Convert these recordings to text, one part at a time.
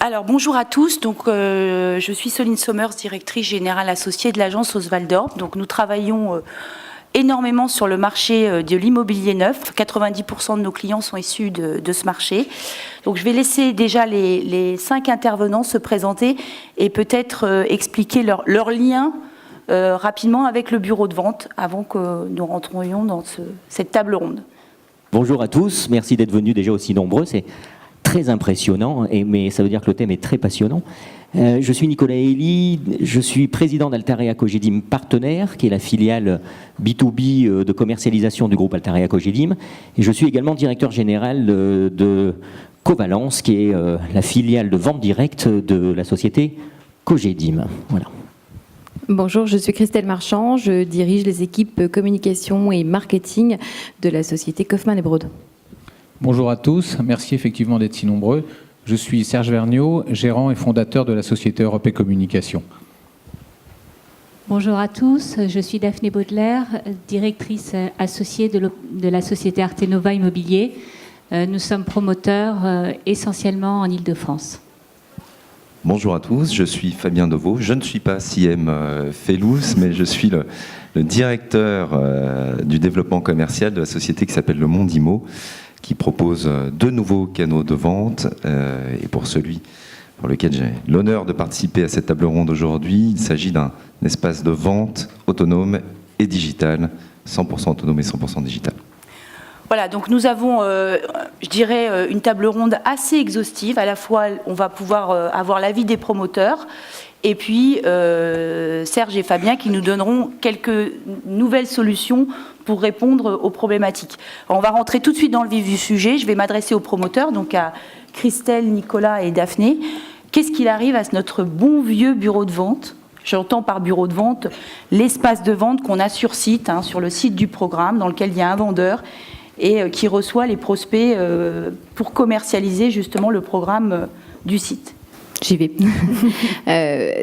Alors bonjour à tous, je suis Soline Sommers, directrice générale associée de l'agence Oswald-Dorp. Donc nous travaillons énormément sur le marché de l'immobilier neuf. 90% de nos clients sont issus de ce marché. Donc je vais laisser déjà les 5 intervenants se présenter et peut-être expliquer leur lien rapidement avec le bureau de vente avant que nous rentrions dans cette table ronde. Bonjour à tous, merci d'être venus déjà aussi nombreux. C'est très impressionnant, mais ça veut dire que le thème est très passionnant. Je suis Nicolas Elie, je suis président d'Altarea Cogedim Partenaire, qui est la filiale B2B de commercialisation du groupe Altarea Cogedim, et je suis également directeur général de Covalence, qui est la filiale de vente directe de la société Cogedim. Voilà. Bonjour, je suis Christelle Marchand, je dirige les équipes communication et marketing de la société Kaufmann & Broad. Bonjour à tous, merci effectivement d'être si nombreux. Je suis Serge Vergniaud, gérant et fondateur de la société Europe et Communication. Bonjour à tous, je suis Daphné Baudelaire, directrice associée de la société Artenova Immobilier. Nous sommes promoteurs essentiellement en Île-de-France. Bonjour à tous, je suis Fabien Deveau. Je ne suis pas CM Felous, mais je suis le directeur du développement commercial de la société qui s'appelle Le Monde Immo, qui propose 2 nouveaux canaux de vente. Et pour celui pour lequel j'ai l'honneur de participer à cette table ronde aujourd'hui, il s'agit d'un espace de vente autonome et digital, 100% autonome et 100% digital. Voilà, donc nous avons, je dirais, une table ronde assez exhaustive. À la fois, on va pouvoir avoir l'avis des promoteurs, et puis Serge et Fabien qui nous donneront quelques nouvelles solutions pour répondre aux problématiques. Alors, on va rentrer tout de suite dans le vif du sujet. Je vais m'adresser aux promoteurs, donc à Christelle, Nicolas et Daphné. Qu'est-ce qu'il arrive à notre bon vieux bureau de vente ? J'entends par bureau de vente l'espace de vente qu'on a sur site, sur le site du programme, dans lequel il y a un vendeur et qui reçoit les prospects pour commercialiser justement le programme du site. J'y vais.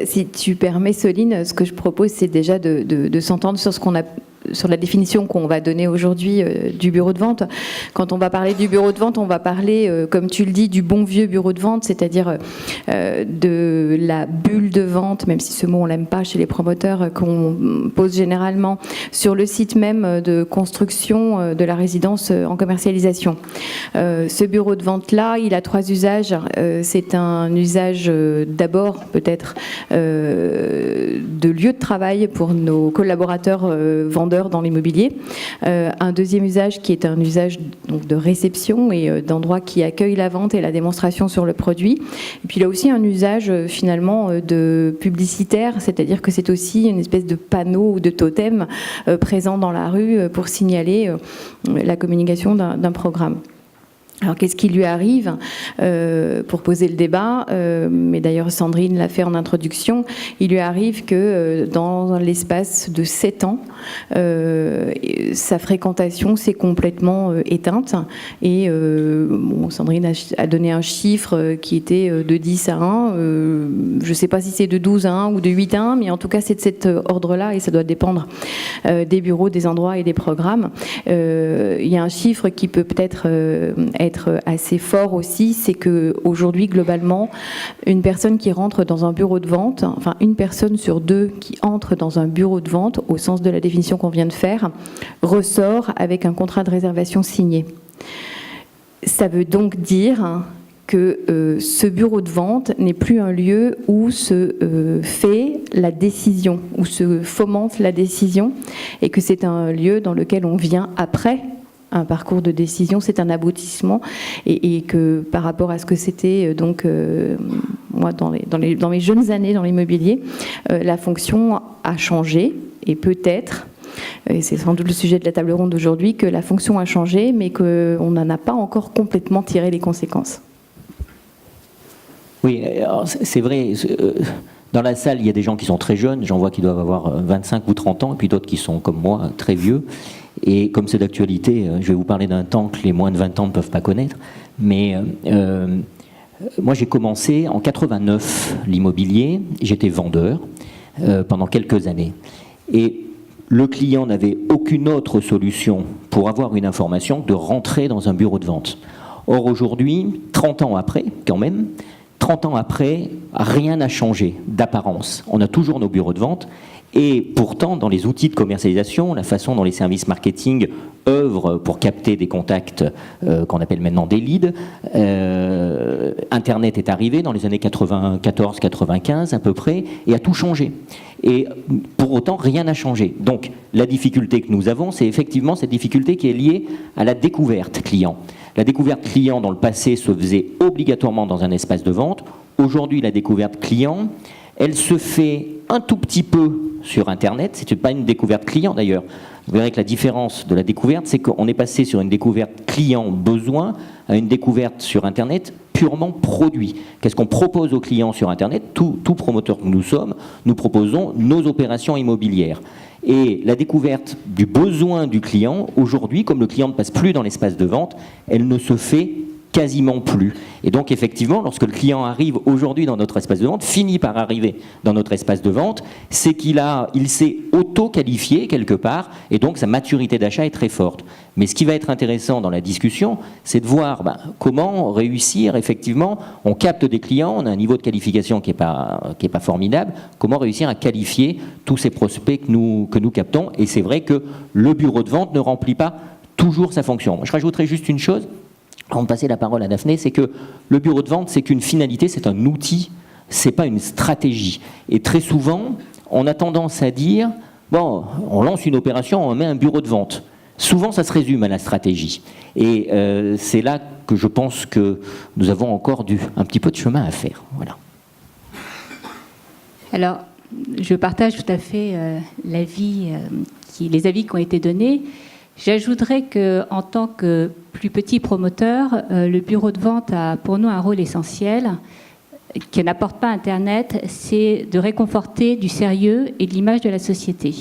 Si tu permets, Soline, ce que je propose, c'est déjà de s'entendre sur la définition qu'on va donner aujourd'hui du bureau de vente. Quand on va parler du bureau de vente, on va parler, comme tu le dis, du bon vieux bureau de vente, c'est-à-dire de la bulle de vente, même si ce mot on l'aime pas chez les promoteurs, qu'on pose généralement sur le site même de construction de la résidence en commercialisation. Ce bureau de vente-là, il a 3 usages. C'est un usage d'abord peut-être de lieu de travail pour nos collaborateurs vendeurs dans l'immobilier. Un deuxième usage qui est un usage donc, de réception et d'endroit qui accueille la vente et la démonstration sur le produit. Et puis il a aussi un usage finalement de publicitaire, c'est-à-dire que c'est aussi une espèce de panneau ou de totem présent dans la rue pour signaler la communication d'un programme. Alors qu'est-ce qui lui arrive pour poser le débat, mais d'ailleurs Sandrine l'a fait en introduction, il lui arrive que dans l'espace de 7 ans, sa fréquentation s'est complètement éteinte et Sandrine a donné un chiffre qui était de 10 à 1, je ne sais pas si c'est de 12 à 1 ou de 8 à 1, mais en tout cas c'est de cet ordre-là et ça doit dépendre des bureaux, des endroits et des programmes. Il y a un chiffre qui peut peut-être être assez fort aussi, c'est qu'aujourd'hui, globalement, une personne qui rentre dans un bureau de vente, enfin une personne sur 2 qui entre dans un bureau de vente, au sens de la définition qu'on vient de faire, ressort avec un contrat de réservation signé. Ça veut donc dire que ce bureau de vente n'est plus un lieu où se fait la décision, où se fomente la décision, et que c'est un lieu dans lequel on vient après un parcours de décision, c'est un aboutissement, et que par rapport à ce que c'était donc moi dans mes jeunes années dans l'immobilier, la fonction a changé, et peut-être, et c'est sans doute le sujet de la table ronde d'aujourd'hui, que la fonction a changé, mais qu'on n'en a pas encore complètement tiré les conséquences. Oui, c'est vrai. Dans la salle, il y a des gens qui sont très jeunes, j'en vois qui doivent avoir 25 ou 30 ans, et puis d'autres qui sont comme moi, très vieux. Et comme c'est d'actualité, je vais vous parler d'un temps que les moins de 20 ans ne peuvent pas connaître. Mais moi, j'ai commencé en 89 l'immobilier. J'étais vendeur pendant quelques années. Et le client n'avait aucune autre solution pour avoir une information que de rentrer dans un bureau de vente. Or, aujourd'hui, 30 ans après, quand même, 30 ans après, rien n'a changé d'apparence. On a toujours nos bureaux de vente. Et pourtant, dans les outils de commercialisation, la façon dont les services marketing œuvrent pour capter des contacts qu'on appelle maintenant des leads, Internet est arrivé dans les années 94-95 à peu près et a tout changé. Et pour autant, rien n'a changé. Donc, la difficulté que nous avons, c'est effectivement cette difficulté qui est liée à la découverte client. La découverte client, dans le passé, se faisait obligatoirement dans un espace de vente. Aujourd'hui, la découverte client, elle se fait un tout petit peu sur Internet. C'est pas une découverte client d'ailleurs. Vous verrez que la différence de la découverte, c'est qu'on est passé sur une découverte client besoin à une découverte sur Internet purement produit. Qu'est-ce qu'on propose aux clients sur Internet ? Tout promoteur que nous sommes, nous proposons nos opérations immobilières. Et la découverte du besoin du client, aujourd'hui, comme le client ne passe plus dans l'espace de vente, elle ne se fait quasiment plus. Et donc effectivement, lorsque le client arrive aujourd'hui dans notre espace de vente, finit par arriver dans notre espace de vente, c'est qu'il s'est auto-qualifié quelque part, et donc sa maturité d'achat est très forte. Mais ce qui va être intéressant dans la discussion, c'est de voir comment réussir, effectivement, on capte des clients, on a un niveau de qualification qui est pas formidable, comment réussir à qualifier tous ces prospects que nous captons, et c'est vrai que le bureau de vente ne remplit pas toujours sa fonction. Je rajouterai juste une chose, avant de passer la parole à Daphné, c'est que le bureau de vente, c'est qu'une finalité, c'est un outil, c'est pas une stratégie. Et très souvent, on a tendance à dire, bon, on lance une opération, on met un bureau de vente. Souvent, ça se résume à la stratégie. Et c'est là que je pense que nous avons encore un petit peu de chemin à faire. Voilà. Alors, je partage tout à fait les avis qui ont été donnés. J'ajouterais qu'en tant que plus petit promoteur, le bureau de vente a pour nous un rôle essentiel que n'apporte pas Internet, c'est de réconforter du sérieux et de l'image de la société.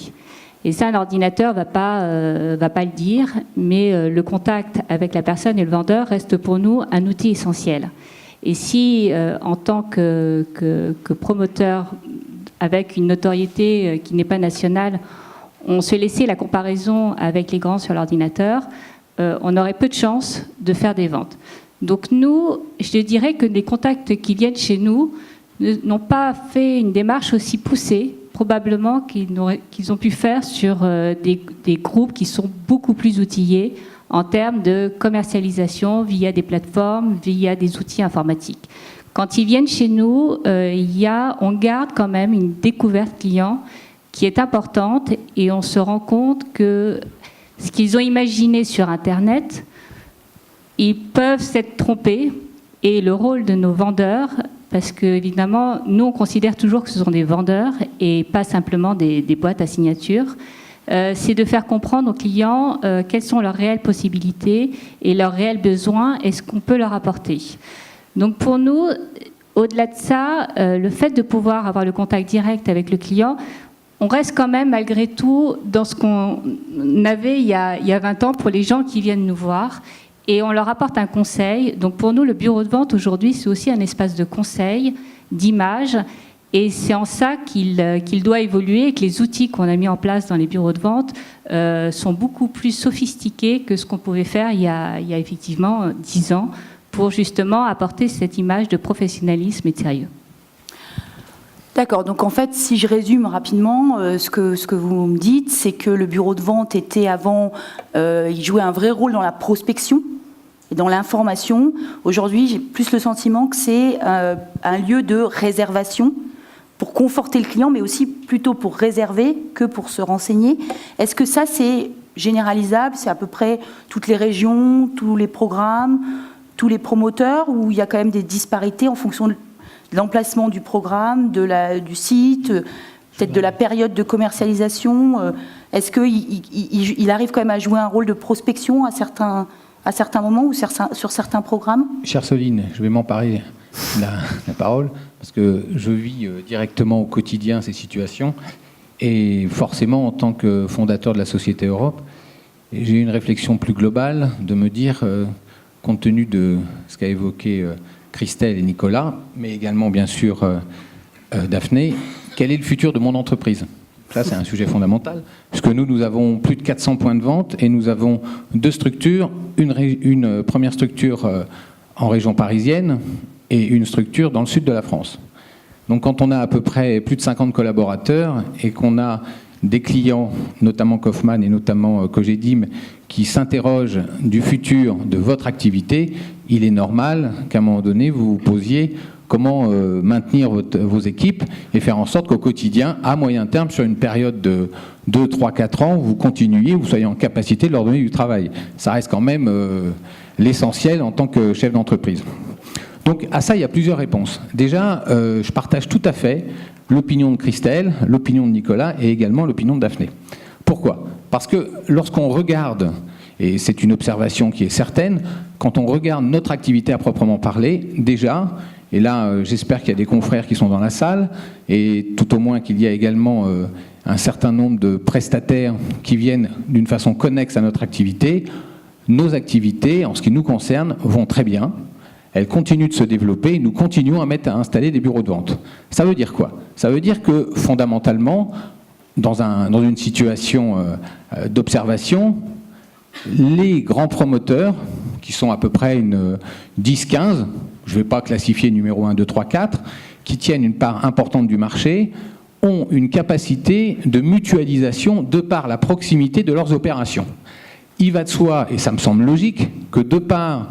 Et ça, un ordinateur va pas le dire, mais le contact avec la personne et le vendeur reste pour nous un outil essentiel. Et si, en tant que promoteur avec une notoriété qui n'est pas nationale, on se laissait la comparaison avec les grands sur l'ordinateur, on aurait peu de chances de faire des ventes. Donc nous, je dirais que les contacts qui viennent chez nous n'ont pas fait une démarche aussi poussée, probablement qu'ils ont pu faire sur des groupes qui sont beaucoup plus outillés en termes de commercialisation via des plateformes, via des outils informatiques. Quand ils viennent chez nous, on garde quand même une découverte client qui est importante, et on se rend compte que ce qu'ils ont imaginé sur Internet, ils peuvent s'être trompés, et le rôle de nos vendeurs, parce que évidemment, nous on considère toujours que ce sont des vendeurs et pas simplement des boîtes à signature, c'est de faire comprendre aux clients quelles sont leurs réelles possibilités et leurs réels besoins et ce qu'on peut leur apporter. Donc pour nous, au-delà de ça, le fait de pouvoir avoir le contact direct avec le client, on reste quand même malgré tout dans ce qu'on avait il y a 20 ans pour les gens qui viennent nous voir, et on leur apporte un conseil. Donc pour nous, le bureau de vente aujourd'hui, c'est aussi un espace de conseil, d'image, et c'est en ça qu'il doit évoluer, et que les outils qu'on a mis en place dans les bureaux de vente sont beaucoup plus sophistiqués que ce qu'on pouvait faire il y a effectivement 10 ans, pour justement apporter cette image de professionnalisme et de sérieux. D'accord, donc en fait, si je résume rapidement, ce que vous me dites, c'est que le bureau de vente était avant, il jouait un vrai rôle dans la prospection et dans l'information. Aujourd'hui, j'ai plus le sentiment que c'est un lieu de réservation pour conforter le client, mais aussi plutôt pour réserver que pour se renseigner. Est-ce que ça, c'est généralisable ? C'est à peu près toutes les régions, tous les programmes, tous les promoteurs, ou il y a quand même des disparités en fonction de l'emplacement du programme, du site, peut-être de la période de commercialisation. Est-ce qu'il arrive quand même à jouer un rôle de prospection à certains moments ou sur certains programmes ? Chère Soline, je vais m'emparer la parole, parce que je vis directement au quotidien ces situations, et forcément, en tant que fondateur de la Société Europe, j'ai une réflexion plus globale de me dire, compte tenu de ce qu'a évoqué Christelle et Nicolas, mais également bien sûr Daphné, quel est le futur de mon entreprise ? Ça, c'est un sujet fondamental, puisque nous avons plus de 400 points de vente, et nous avons 2 structures, une première structure en région parisienne et une structure dans le sud de la France. Donc quand on a à peu près plus de 50 collaborateurs et qu'on a des clients, notamment Kaufmann et notamment Cogedim, qui s'interrogent du futur de votre activité, il est normal qu'à un moment donné, vous vous posiez comment maintenir vos équipes et faire en sorte qu'au quotidien, à moyen terme, sur une période de 2, 3, 4 ans, vous continuiez, vous soyez en capacité de leur donner du travail. Ça reste quand même l'essentiel en tant que chef d'entreprise. Donc à ça, il y a plusieurs réponses. Déjà, je partage tout à fait l'opinion de Christelle, l'opinion de Nicolas et également l'opinion de Daphné. Pourquoi ? Parce que lorsqu'on regarde, et c'est une observation qui est certaine, quand on regarde notre activité à proprement parler, déjà, et là j'espère qu'il y a des confrères qui sont dans la salle, et tout au moins qu'il y a également un certain nombre de prestataires qui viennent d'une façon connexe à notre activité, nos activités, en ce qui nous concerne, vont très bien. Elles continuent de se développer et nous continuons à installer des bureaux de vente. Ça veut dire quoi ? Ça veut dire que fondamentalement, dans une situation d'observation, les grands promoteurs, qui sont à peu près une 10-15, je ne vais pas classifier numéro 1, 2, 3, 4, qui tiennent une part importante du marché, ont une capacité de mutualisation de par la proximité de leurs opérations. Il va de soi, et ça me semble logique, que de par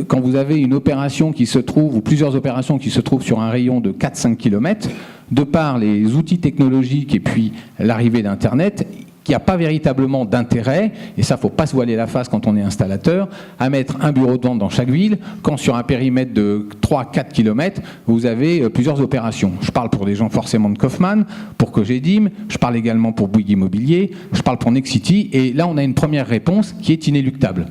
quand vous avez une opération qui se trouve, ou plusieurs opérations qui se trouvent sur un rayon de 4-5 km, de par les outils technologiques et puis l'arrivée d'Internet, qu'il n'y a pas véritablement d'intérêt, et ça, il ne faut pas se voiler la face quand on est installateur, à mettre un bureau de vente dans chaque ville, quand sur un périmètre de 3-4 km, vous avez plusieurs opérations. Je parle pour des gens forcément de Kaufmann, pour Cogedim, je parle également pour Bouygues Immobilier, je parle pour Nexity, et là, on a une première réponse qui est inéluctable.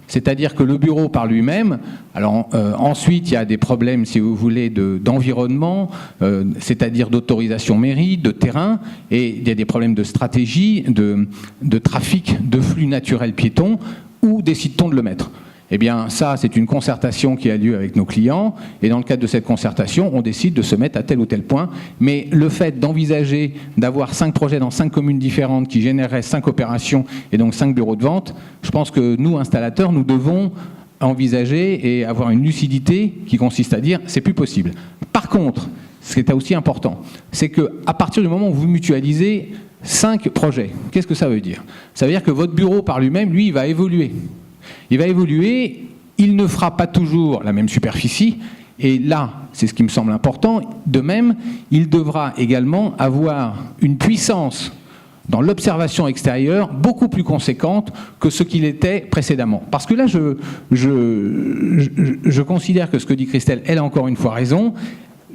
C'est-à-dire que le bureau par lui-même, alors ensuite il y a des problèmes, si vous voulez, d'environnement, c'est-à-dire d'autorisation mairie, de terrain, et il y a des problèmes de stratégie, de trafic, de flux naturel piéton, où décide-t-on de le mettre ? Eh bien ça, c'est une concertation qui a lieu avec nos clients, et dans le cadre de cette concertation, on décide de se mettre à tel ou tel point, mais le fait d'envisager d'avoir 5 projets dans 5 communes différentes qui généreraient 5 opérations et donc 5 bureaux de vente, je pense que nous, installateurs, nous devons envisager et avoir une lucidité qui consiste à dire c'est plus possible. Par contre, ce qui est aussi important, c'est qu'à partir du moment où vous mutualisez 5 projets, qu'est-ce que ça veut dire ? Ça veut dire que votre bureau par lui-même, lui, il va évoluer. Il va évoluer, il ne fera pas toujours la même superficie, et là, c'est ce qui me semble important, de même, il devra également avoir une puissance dans l'observation extérieure beaucoup plus conséquente que ce qu'il était précédemment. Parce que là, je considère que ce que dit Christelle, elle a encore une fois raison,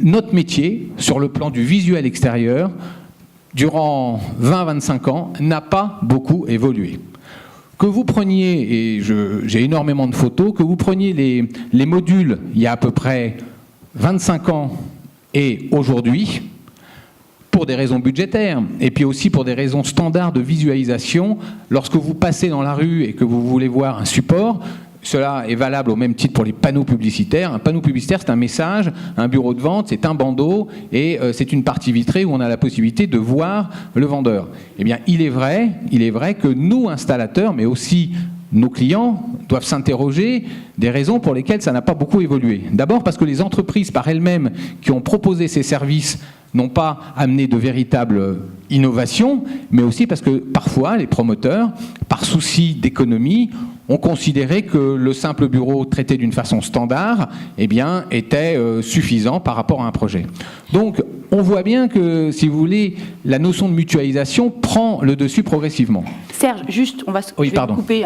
notre métier, sur le plan du visuel extérieur, durant 20-25 ans, n'a pas beaucoup évolué. Que vous preniez, et j'ai énormément de photos, que vous preniez les modules il y a à peu près 25 ans et aujourd'hui, pour des raisons budgétaires, et puis aussi pour des raisons standards de visualisation, lorsque vous passez dans la rue et que vous voulez voir un support, cela est valable au même titre pour les panneaux publicitaires. Un panneau publicitaire, c'est un message, un bureau de vente, c'est un bandeau, et c'est une partie vitrée où on a la possibilité de voir le vendeur. Eh bien, il est vrai que nous, installateurs, mais aussi nos clients, doivent s'interroger des raisons pour lesquelles ça n'a pas beaucoup évolué. D'abord parce que les entreprises par elles-mêmes qui ont proposé ces services n'ont pas amené de véritable innovation, mais aussi parce que parfois les promoteurs, par souci d'économie, ont considéré que le simple bureau traité d'une façon standard, eh bien, était suffisant par rapport à un projet. Donc, on voit bien que, si vous voulez, la notion de mutualisation prend le dessus progressivement. Serge, juste, je vais vous couper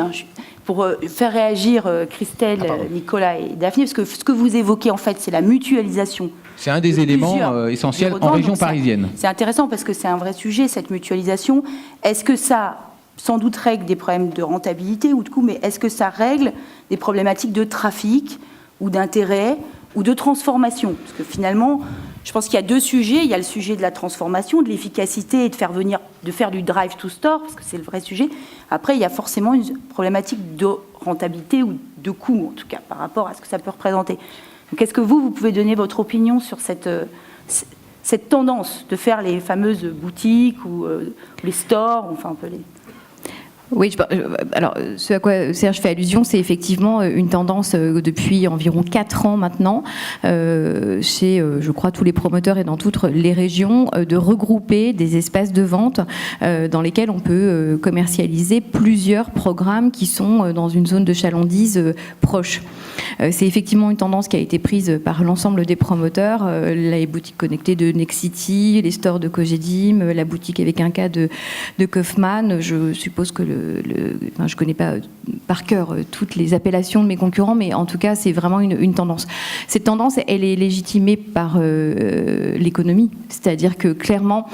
pour faire réagir Christelle, Nicolas et Daphné, parce que ce que vous évoquez, en fait, c'est la mutualisation. C'est un des éléments essentiels en région parisienne. C'est intéressant parce que c'est un vrai sujet, cette mutualisation. Est-ce que ça, sans doute, règle des problèmes de rentabilité ou de coût, mais est-ce que ça règle des problématiques de trafic ou d'intérêt ou de transformation ? Parce que finalement, je pense qu'il y a 2 sujets. Il y a le sujet de la transformation, de l'efficacité et de faire du drive to store, parce que c'est le vrai sujet. Après, il y a forcément une problématique de rentabilité ou de coût, en tout cas, par rapport à ce que ça peut représenter. Donc, est-ce que vous pouvez donner votre opinion sur cette tendance de faire les fameuses boutiques ou les stores, enfin un peu les... Oui, alors ce à quoi Serge fait allusion, c'est effectivement une tendance depuis environ 4 ans maintenant, chez, je crois, tous les promoteurs et dans toutes les régions, de regrouper des espaces de vente dans lesquels on peut commercialiser plusieurs programmes qui sont dans une zone de chalandise proche. C'est effectivement une tendance qui a été prise par l'ensemble des promoteurs, les boutiques connectées de Nexity, les stores de Cogedim, la boutique avec un cas de Kaufmann. Je suppose que je ne connais pas par cœur toutes les appellations de mes concurrents, mais en tout cas, c'est vraiment une tendance. Cette tendance, elle est légitimée par l'économie, c'est-à-dire que clairement,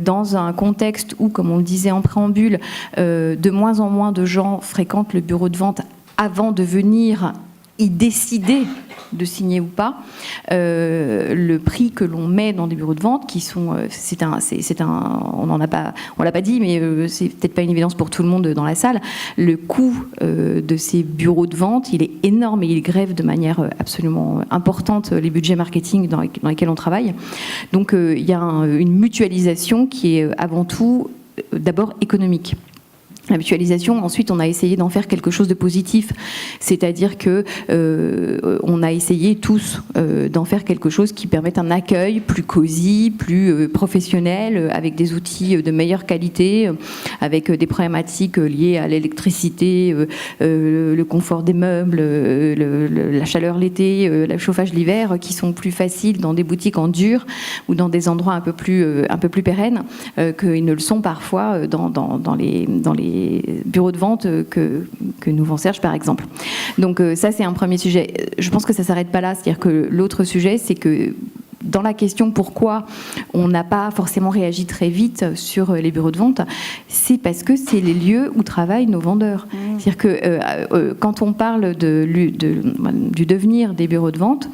dans un contexte où, comme on le disait en préambule, de moins en moins de gens fréquentent le bureau de vente avant de venir y décider de signer ou pas, le prix que l'on met dans des bureaux de vente, qui sont, on l'a pas dit, mais c'est peut-être pas une évidence pour tout le monde dans la salle. Le coût de ces bureaux de vente, il est énorme et il grève de manière absolument importante les budgets marketing dans lesquels on travaille. Donc il y a une mutualisation qui est avant tout d'abord économique. La mutualisation, ensuite, on a essayé d'en faire quelque chose de positif, c'est-à-dire que on a essayé tous d'en faire quelque chose qui permette un accueil plus cosy, plus professionnel, avec des outils de meilleure qualité, avec des problématiques liées à l'électricité, le confort des meubles, la chaleur l'été, le chauffage l'hiver, qui sont plus faciles dans des boutiques en dur ou dans des endroits un peu plus pérennes qu'ils ne le sont parfois dans les bureaux de vente que nous vend Serge, par exemple. Donc ça, c'est un premier sujet. Je pense que ça ne s'arrête pas là. C'est-à-dire que l'autre sujet, c'est que dans la question pourquoi on n'a pas forcément réagi très vite sur les bureaux de vente, c'est parce que c'est les lieux où travaillent nos vendeurs. C'est-à-dire que quand on parle du devenir des bureaux de vente,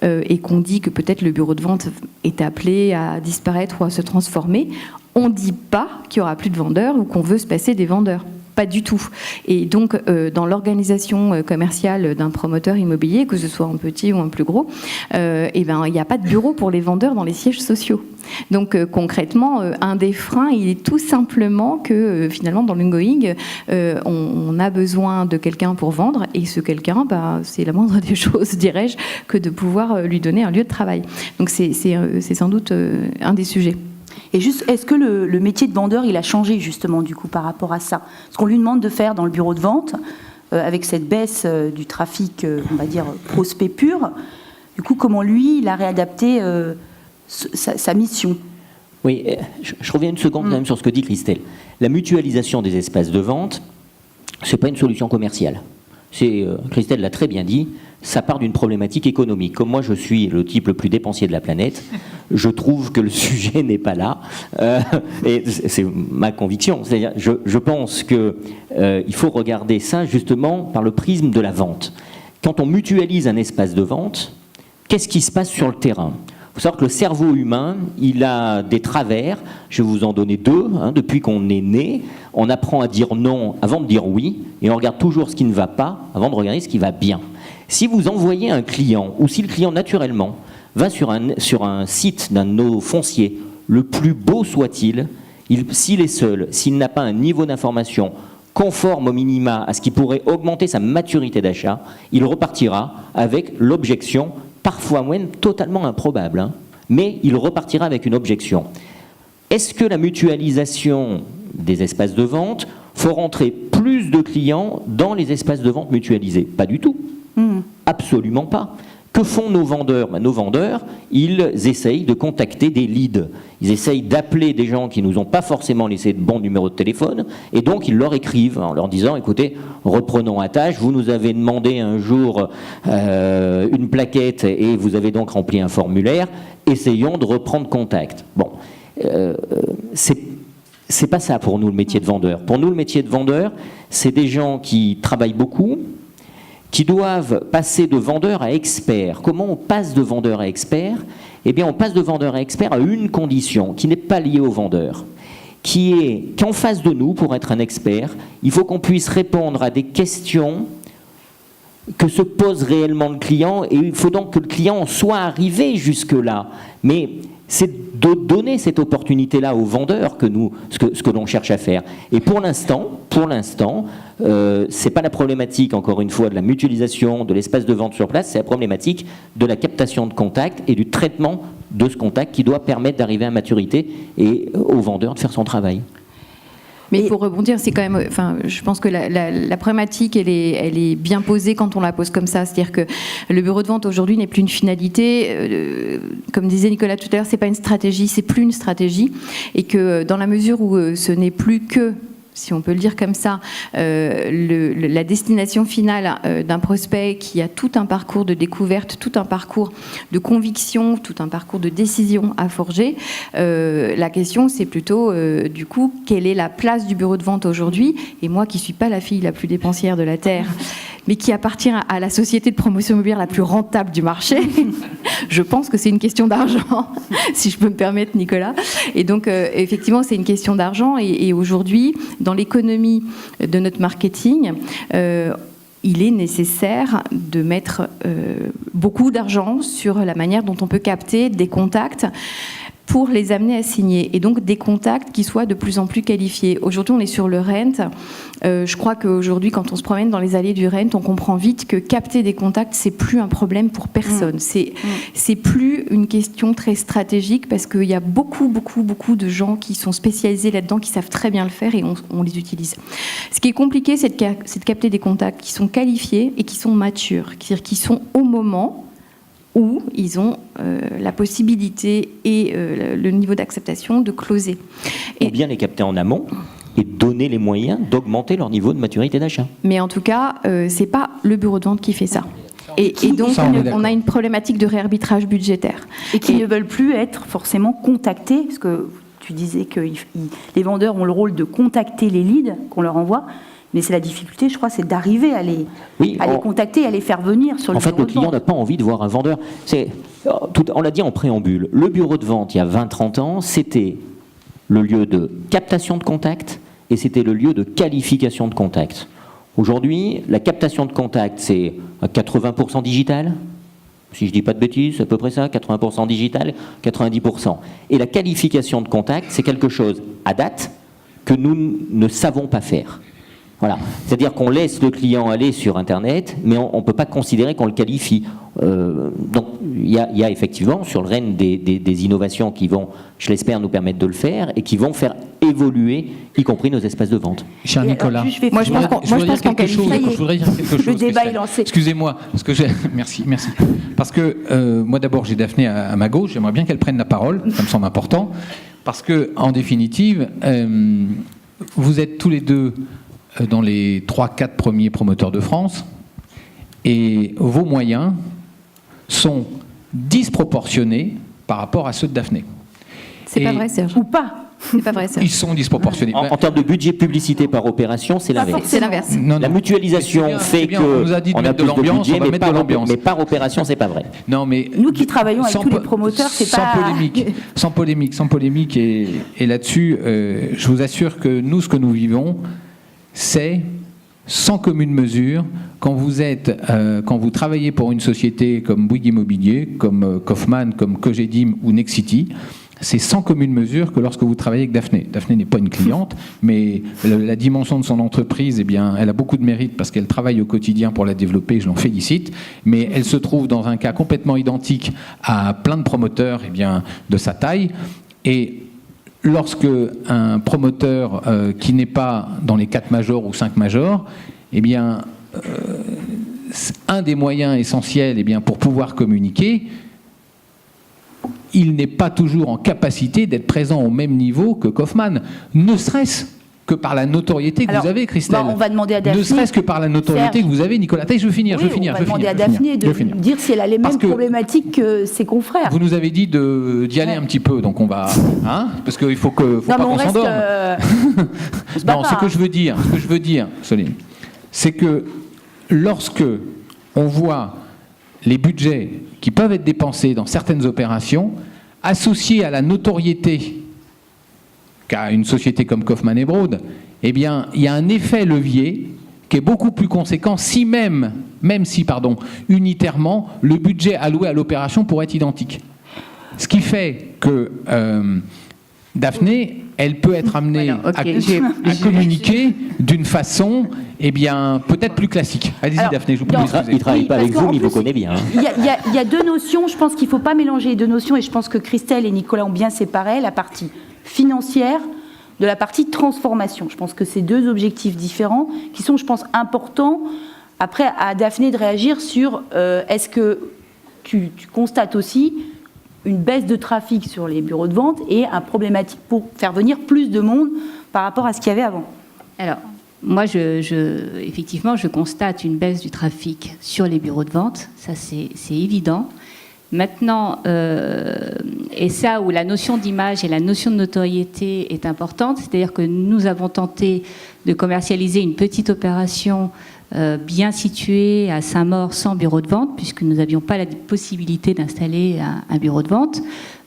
et qu'on dit que peut-être le bureau de vente est appelé à disparaître ou à se transformer, on ne dit pas qu'il n'y aura plus de vendeurs ou qu'on veut se passer des vendeurs. Pas du tout. Et donc, dans l'organisation commerciale d'un promoteur immobilier, que ce soit en petit ou en plus gros, il n'y a pas de bureau pour les vendeurs dans les sièges sociaux. Donc, concrètement, un des freins, il est tout simplement que, finalement, dans l'ongoing, on a besoin de quelqu'un pour vendre, et ce quelqu'un, c'est la moindre des choses, dirais-je, que de pouvoir lui donner un lieu de travail. Donc, c'est sans doute un des sujets. Et juste, est-ce que le métier de vendeur, il a changé justement du coup par rapport à ça? Ce qu'on lui demande de faire dans le bureau de vente, avec cette baisse du trafic, on va dire prospect pur, du coup, comment lui, il a réadapté sa mission? Oui, je reviens une seconde quand même sur ce que dit Christelle. La mutualisation des espaces de vente, c'est pas une solution commerciale. Christelle l'a très bien dit, ça part d'une problématique économique. Comme moi, je suis le type le plus dépensier de la planète, je trouve que le sujet n'est pas là. Et c'est ma conviction. C'est-à-dire, je pense qu'il faut regarder ça justement par le prisme de la vente. Quand on mutualise un espace de vente, qu'est-ce qui se passe sur le terrain ? Il faut savoir que le cerveau humain, il a des travers. Je vais vous en donner 2. Depuis qu'on est né, on apprend à dire non avant de dire oui, et on regarde toujours ce qui ne va pas avant de regarder ce qui va bien. Si vous envoyez un client, ou si le client naturellement va sur un site d'un de nos fonciers, le plus beau soit-il, s'il est seul, s'il n'a pas un niveau d'information conforme au minima à ce qui pourrait augmenter sa maturité d'achat, il repartira avec l'objection, parfois même totalement improbable, mais il repartira avec une objection. Est-ce que la mutualisation des espaces de vente faut rentrer plus de clients dans les espaces de vente mutualisés? Pas du tout. Absolument pas. Que font nos vendeurs ? Nos vendeurs, ils essayent de contacter des leads. Ils essayent d'appeler des gens qui ne nous ont pas forcément laissé de bons numéros de téléphone, et donc ils leur écrivent en leur disant, écoutez, reprenons à tâche, vous nous avez demandé un jour une plaquette et vous avez donc rempli un formulaire, essayons de reprendre contact. Bon, c'est pas ça pour nous le métier de vendeur. Pour nous le métier de vendeur, c'est des gens qui travaillent beaucoup, qui doivent passer de vendeur à expert. Comment on passe de vendeur à expert ? Eh bien, on passe de vendeur à expert à une condition qui n'est pas liée au vendeur, qui est qu'en face de nous, pour être un expert, il faut qu'on puisse répondre à des questions que se pose réellement le client, et il faut donc que le client soit arrivé jusque-là. Mais c'est de donner cette opportunité-là aux vendeurs ce que l'on cherche à faire. Et pour l'instant, c'est pas la problématique, encore une fois, de la mutualisation de l'espace de vente sur place, c'est la problématique de la captation de contact et du traitement de ce contact qui doit permettre d'arriver à maturité et au vendeur de faire son travail. Mais pour rebondir, c'est quand même, enfin, je pense que la problématique, elle est bien posée quand on la pose comme ça. C'est-à-dire que le bureau de vente aujourd'hui n'est plus une finalité. Comme disait Nicolas tout à l'heure, c'est pas une stratégie, c'est plus une stratégie. Et que dans la mesure où ce n'est plus que, si on peut le dire comme ça, la destination finale d'un prospect qui a tout un parcours de découverte, tout un parcours de conviction, tout un parcours de décision à forger. La question, c'est plutôt, du coup, quelle est la place du bureau de vente aujourd'hui ? Et moi, qui ne suis pas la fille la plus dépensière de la Terre, mais qui appartient à la société de promotion immobilière la plus rentable du marché, je pense que c'est une question d'argent, si je peux me permettre, Nicolas. Et donc, effectivement, c'est une question d'argent. Et aujourd'hui, dans l'économie de notre marketing, il est nécessaire de mettre beaucoup d'argent sur la manière dont on peut capter des contacts pour les amener à signer, et donc des contacts qui soient de plus en plus qualifiés. Aujourd'hui, on est sur le rent. Je crois qu'aujourd'hui, quand on se promène dans les allées du rent, on comprend vite que capter des contacts, c'est plus un problème pour personne. C'est plus une question très stratégique, parce qu'il y a beaucoup de gens qui sont spécialisés là-dedans, qui savent très bien le faire, et on les utilise. Ce qui est compliqué, c'est de capter des contacts qui sont qualifiés et qui sont matures, c'est-à-dire qui sont au moment où ils ont la possibilité et le niveau d'acceptation de closer. Ou bien les capter en amont et donner les moyens d'augmenter leur niveau de maturité d'achat. Mais en tout cas, c'est pas le bureau de vente qui fait ça. Et donc, on a une problématique de réarbitrage budgétaire. Et qui ne veulent plus être forcément contactés, parce que tu disais que les vendeurs ont le rôle de contacter les leads qu'on leur envoie. Mais c'est la difficulté, je crois, c'est d'arriver à les contacter, à les faire venir sur le bureau de vente. En fait, le client n'a pas envie de voir un vendeur. On l'a dit en préambule, le bureau de vente, il y a 20-30 ans, c'était le lieu de captation de contact et c'était le lieu de qualification de contact. Aujourd'hui, la captation de contact, c'est 80% digital. Si je ne dis pas de bêtises, c'est à peu près ça, 80% digital, 90%. Et la qualification de contact, c'est quelque chose, à date, que nous ne savons pas faire. Voilà. C'est-à-dire qu'on laisse le client aller sur Internet, mais on ne peut pas considérer qu'on le qualifie. Donc, il y a effectivement sur le REN des innovations qui vont, je l'espère, nous permettre de le faire et qui vont faire évoluer, y compris nos espaces de vente. Cher Nicolas, je pense qu'on qualifie. Je voudrais dire quelque chose. Le débat est lancé. Excusez-moi, parce que merci. Parce que moi, d'abord, j'ai Daphné à ma gauche. J'aimerais bien qu'elle prenne la parole. Ça me semble important. Parce que, en définitive, vous êtes tous les deux dans les 3-4 premiers promoteurs de France, et vos moyens sont disproportionnés par rapport à ceux de Daphné. C'est pas vrai, Serge. Ou pas. C'est pas vrai, Serge. Ils sont disproportionnés. En termes de budget publicité par opération, c'est l'inverse. C'est l'inverse. La mutualisation fait qu'on a plus de budget, mais par opération, c'est pas vrai. Non, mais nous qui travaillons avec tous les promoteurs, c'est pas... Sans polémique, et là-dessus, je vous assure que nous, ce que nous vivons, c'est sans commune mesure quand vous travaillez pour une société comme Bouygues Immobilier, comme Kaufmann, comme Cogedim ou Nexity. C'est sans commune mesure que lorsque vous travaillez avec Daphné. Daphné n'est pas une cliente, mais la dimension de son entreprise, eh bien, elle a beaucoup de mérite parce qu'elle travaille au quotidien pour la développer, je l'en félicite, mais elle se trouve dans un cas complètement identique à plein de promoteurs eh bien, de sa taille. Et lorsque un promoteur qui n'est pas dans les 4 majors ou 5 majors, eh bien, un des moyens essentiels eh bien, pour pouvoir communiquer, il n'est pas toujours en capacité d'être présent au même niveau que Kaufmann, ne serait-ce que par la notoriété que vous avez, Christelle. On va demander à Daphné. Ne serait-ce que par la notoriété que vous avez, Nicolas. Je veux finir. On va demander à Daphné de dire si elle a les mêmes problématiques que ses confrères. Vous nous avez dit d'y aller un petit peu, donc on va... Hein, parce qu'il faut pas qu'on s'endorme. Non, ce que je veux dire, Soline, c'est que lorsque on voit les budgets qui peuvent être dépensés dans certaines opérations, associés à la notoriété qu'a une société comme Kaufmann et Broad, eh bien, il y a un effet levier qui est beaucoup plus conséquent, si unitairement, le budget alloué à l'opération pourrait être identique. Ce qui fait que Daphné, elle peut être amenée Voilà, ok, à communiquer d'une façon, peut-être plus classique. Allez-y, Alors, Daphné, je vous prie dans- d'excuser. Il ne travaille Oui, pas parce avec vous, qu'en mais il vous plus, connaît bien. Hein. Il y a deux notions, je pense qu'il ne faut pas mélanger les deux notions, et je pense que Christelle et Nicolas ont bien séparé la partie financière de la partie transformation. Je pense que c'est deux objectifs différents qui sont, je pense, importants. Après, à Daphné de réagir sur est-ce que tu constates aussi une baisse de trafic sur les bureaux de vente et un problématique pour faire venir plus de monde par rapport à ce qu'il y avait avant. Alors, moi, effectivement, je constate une baisse du trafic sur les bureaux de vente, ça c'est évident. Maintenant, et ça où la notion d'image et la notion de notoriété est importante, c'est-à-dire que nous avons tenté de commercialiser une petite opération bien située à Saint-Maur sans bureau de vente, puisque nous n'avions pas la possibilité d'installer un bureau de vente.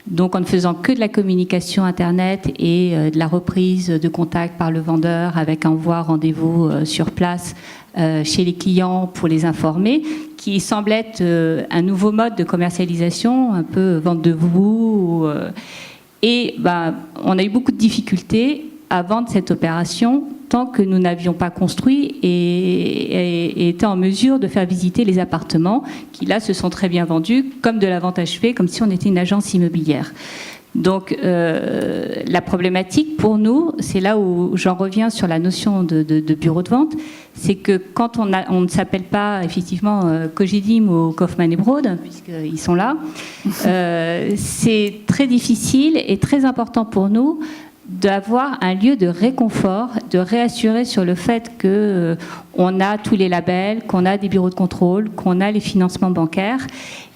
Donc en ne faisant que de la communication Internet et de la reprise de contact par le vendeur avec envoi rendez-vous sur place chez les clients pour les informer, qui semble être un nouveau mode de commercialisation, un peu vente de vous. Et on a eu beaucoup de difficultés à vendre cette opération tant que nous n'avions pas construit et été en mesure de faire visiter les appartements qui, là, se sont très bien vendus, comme de la vente achevée, comme si on était une agence immobilière. Donc, la problématique pour nous, c'est là où j'en reviens sur la notion de bureau de vente, c'est que quand on ne s'appelle pas effectivement Cogedim ou Kaufmann et Broad, puisqu'ils sont là, c'est très difficile et très important pour nous d'avoir un lieu de réconfort, de réassurer sur le fait qu'on a tous les labels, qu'on a des bureaux de contrôle, qu'on a les financements bancaires.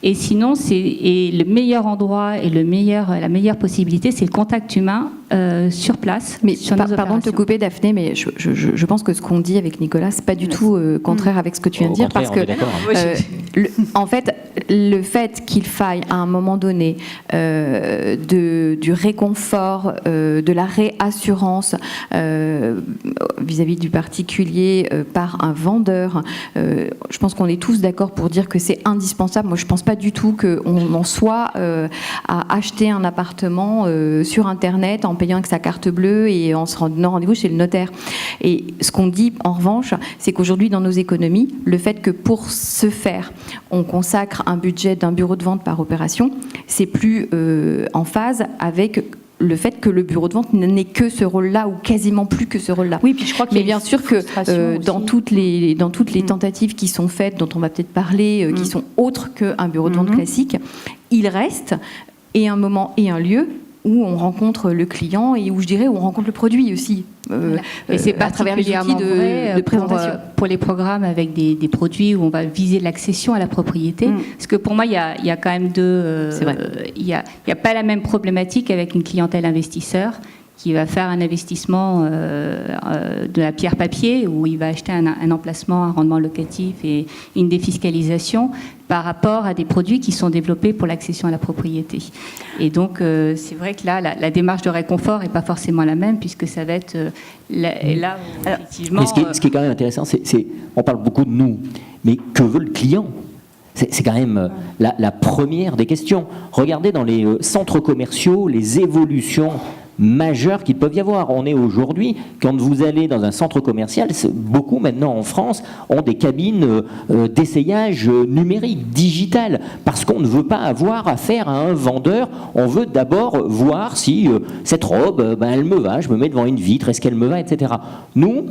Et sinon, le meilleur endroit et la meilleure possibilité, c'est le contact humain sur place. Mais sur nos pardon de te opérations. couper, Daphné, mais je pense que ce qu'on dit avec Nicolas, c'est pas du tout contraire avec ce que tu viens de dire, parce que en fait, le fait qu'il faille à un moment donné du réconfort, de la réassurance vis-à-vis du particulier par un vendeur, je pense qu'on est tous d'accord pour dire que c'est indispensable. Moi, je pense pas du tout qu'on en soit à acheter un appartement sur Internet en payant avec sa carte bleue et en se rendant rendez-vous chez le notaire. Et ce qu'on dit, en revanche, c'est qu'aujourd'hui, dans nos économies, le fait que pour ce faire, on consacre un budget d'un bureau de vente par opération, c'est plus en phase avec le fait que le bureau de vente n'ait que ce rôle-là ou quasiment plus que ce rôle-là. Oui, puis je crois qu'il y a Mais bien une sûr que dans aussi. toutes les tentatives qui sont faites, dont on va peut-être parler, qui sont autres qu'un bureau de vente classique, il reste et un moment et un lieu où on rencontre le client et où je dirais où on rencontre le produit aussi. Et c'est à travers les outils particulièrement vrai de présentation. pour les programmes avec des produits où on va viser l'accession à la propriété. Parce que pour moi, il y a quand même C'est vrai. il y a pas la même problématique avec une clientèle investisseur qui va faire un investissement de la pierre papier, où il va acheter un emplacement, un rendement locatif et une défiscalisation, par rapport à des produits qui sont développés pour l'accession à la propriété. Et donc, c'est vrai que là, la démarche de réconfort n'est pas forcément la même, puisque ça va être là où, effectivement... Mais ce qui est quand même intéressant, on parle beaucoup de nous, mais que veut le client ? C'est quand même la première des questions. Regardez dans les centres commerciaux les évolutions majeures qu'il peut y avoir. On est aujourd'hui, quand vous allez dans un centre commercial, beaucoup maintenant en France ont des cabines d'essayage numérique, digital, parce qu'on ne veut pas avoir affaire à un vendeur. On veut d'abord voir si cette robe, elle me va, je me mets devant une vitre, est-ce qu'elle me va, etc. Nous,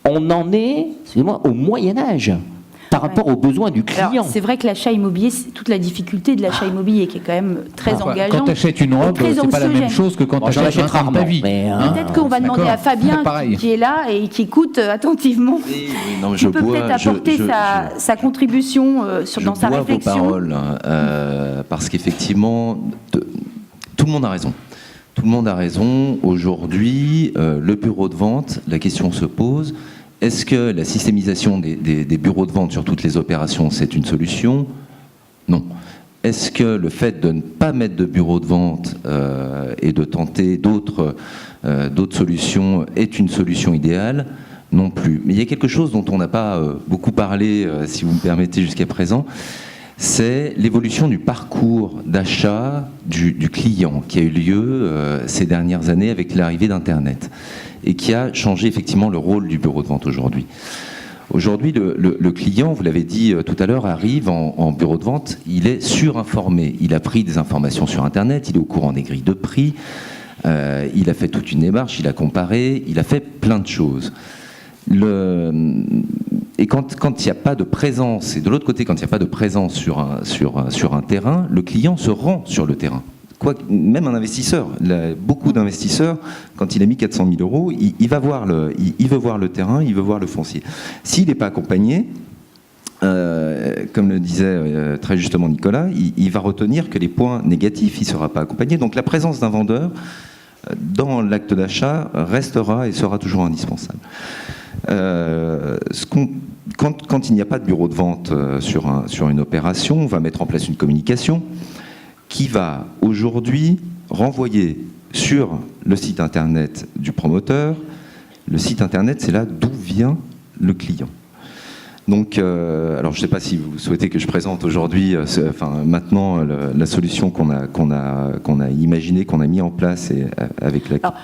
on en est, excusez-moi, au Moyen-Âge. Par rapport aux besoins du client. Alors, c'est vrai que l'achat immobilier, c'est toute la difficulté de l'achat immobilier qui est quand même très engageant. Quand tu achètes une robe, très c'est pas la même anxiogène. chose que quand tu J'en achètes achète un train de ta rarement, vie. mais, Peut-être qu'on va demander à Fabien Pareil. qui est là et qui écoute attentivement. Oui, non, mais Qui peut peut-être apporter sa contribution dans sa réflexion. Je bois vos paroles, parce qu'effectivement, tout le monde a raison. Tout le monde a raison. Aujourd'hui, le bureau de vente, la question se pose. Est-ce que la systémisation des bureaux de vente sur toutes les opérations, c'est une solution ? Non. Est-ce que le fait de ne pas mettre de bureau de vente et de tenter d'autres solutions est une solution idéale ? Non plus. Mais il y a quelque chose dont on n'a pas beaucoup parlé, si vous me permettez, jusqu'à présent, c'est l'évolution du parcours d'achat du client qui a eu lieu ces dernières années avec l'arrivée d'Internet et qui a changé effectivement le rôle du bureau de vente aujourd'hui. Aujourd'hui, le client, vous l'avez dit tout à l'heure, arrive en bureau de vente, il est surinformé, il a pris des informations sur Internet, il est au courant des grilles de prix, il a fait toute une démarche, il a comparé, il a fait plein de choses. Et quand il n'y a pas de présence, et de l'autre côté, quand il n'y a pas de présence sur un terrain, le client se rend sur le terrain. Même un investisseur, beaucoup d'investisseurs, quand il a mis 400 000 euros, il veut voir le terrain, il veut voir le foncier. S'il n'est pas accompagné, comme le disait très justement Nicolas, il va retenir que les points négatifs, il ne sera pas accompagné. Donc la présence d'un vendeur dans l'acte d'achat restera et sera toujours indispensable. Quand il n'y a pas de bureau de vente sur une opération, on va mettre en place une communication qui va aujourd'hui renvoyer sur le site internet du promoteur. Le site internet, c'est là d'où vient le client. Donc, alors je ne sais pas si vous souhaitez que je présente aujourd'hui, maintenant, la solution qu'on a imaginée, qu'on a mis en place et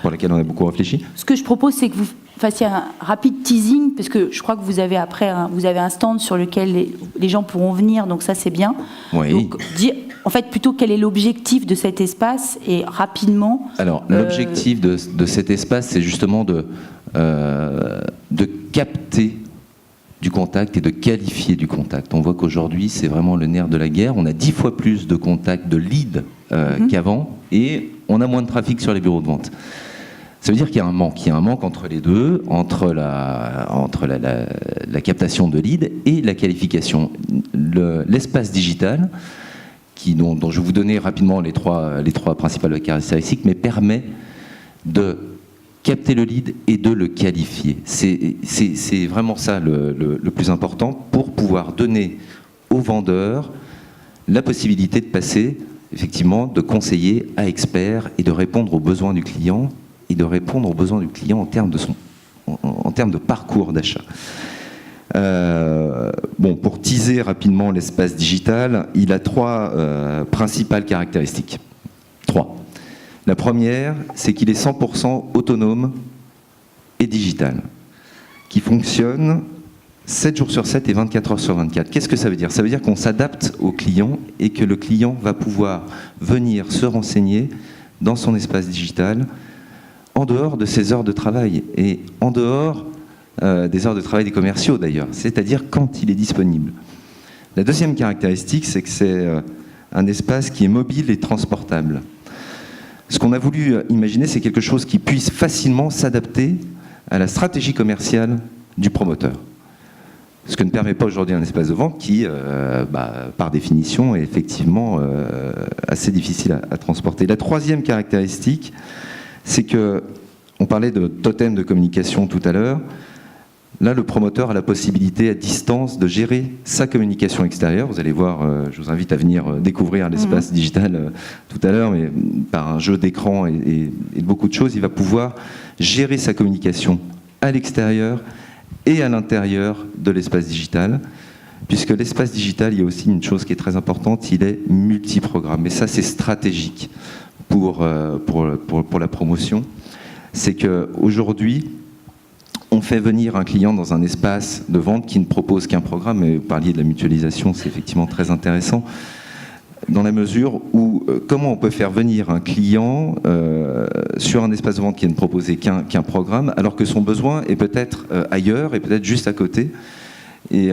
pour laquelle on a beaucoup réfléchi. Ce que je propose, c'est que vous fassiez un rapide teasing, parce que je crois que vous avez un stand sur lequel les gens pourront venir, donc ça c'est bien. Oui. Donc, dire en fait plutôt quel est l'objectif de cet espace et rapidement. Alors l'objectif de cet espace, c'est justement de capter du contact et de qualifier du contact. On voit qu'aujourd'hui, c'est vraiment le nerf de la guerre. On a 10 fois plus de contacts, de leads qu'avant, et on a moins de trafic sur les bureaux de vente. Ça veut dire qu'il y a un manque. Il y a un manque entre les deux, entre la captation de leads et la qualification. L'espace digital, dont je vais vous donner rapidement les trois principales caractéristiques, mais permet de capter le lead et de le qualifier. C'est vraiment ça le plus important pour pouvoir donner aux vendeurs la possibilité de passer, effectivement, de conseiller à expert et de répondre aux besoins du client en termes de parcours d'achat. Pour teaser rapidement l'espace digital, il a 3 principales caractéristiques. 3. La première, c'est qu'il est 100% autonome et digital, qui fonctionne 7 jours sur 7 et 24 heures sur 24. Qu'est-ce que ça veut dire ? Ça veut dire qu'on s'adapte au client et que le client va pouvoir venir se renseigner dans son espace digital en dehors de ses heures de travail et en dehors des heures de travail des commerciaux d'ailleurs, c'est-à-dire quand il est disponible. La deuxième caractéristique, c'est que c'est un espace qui est mobile et transportable. Ce qu'on a voulu imaginer, c'est quelque chose qui puisse facilement s'adapter à la stratégie commerciale du promoteur. Ce que ne permet pas aujourd'hui un espace de vente qui, par définition, est effectivement assez difficile à transporter. La troisième caractéristique, c'est que, on parlait de totem de communication tout à l'heure, là, le promoteur a la possibilité à distance de gérer sa communication extérieure. Vous allez voir, je vous invite à venir découvrir l'espace digital tout à l'heure, mais par un jeu d'écran et beaucoup de choses, il va pouvoir gérer sa communication à l'extérieur et à l'intérieur de l'espace digital. Puisque l'espace digital, il y a aussi une chose qui est très importante, il est multiprogramme. Et ça, c'est stratégique pour la promotion. C'est qu'aujourd'hui, on fait venir un client dans un espace de vente qui ne propose qu'un programme. Et vous parliez de la mutualisation, c'est effectivement très intéressant, dans la mesure où comment on peut faire venir un client sur un espace de vente qui ne proposait qu'un programme, alors que son besoin est peut-être ailleurs et peut-être juste à côté, et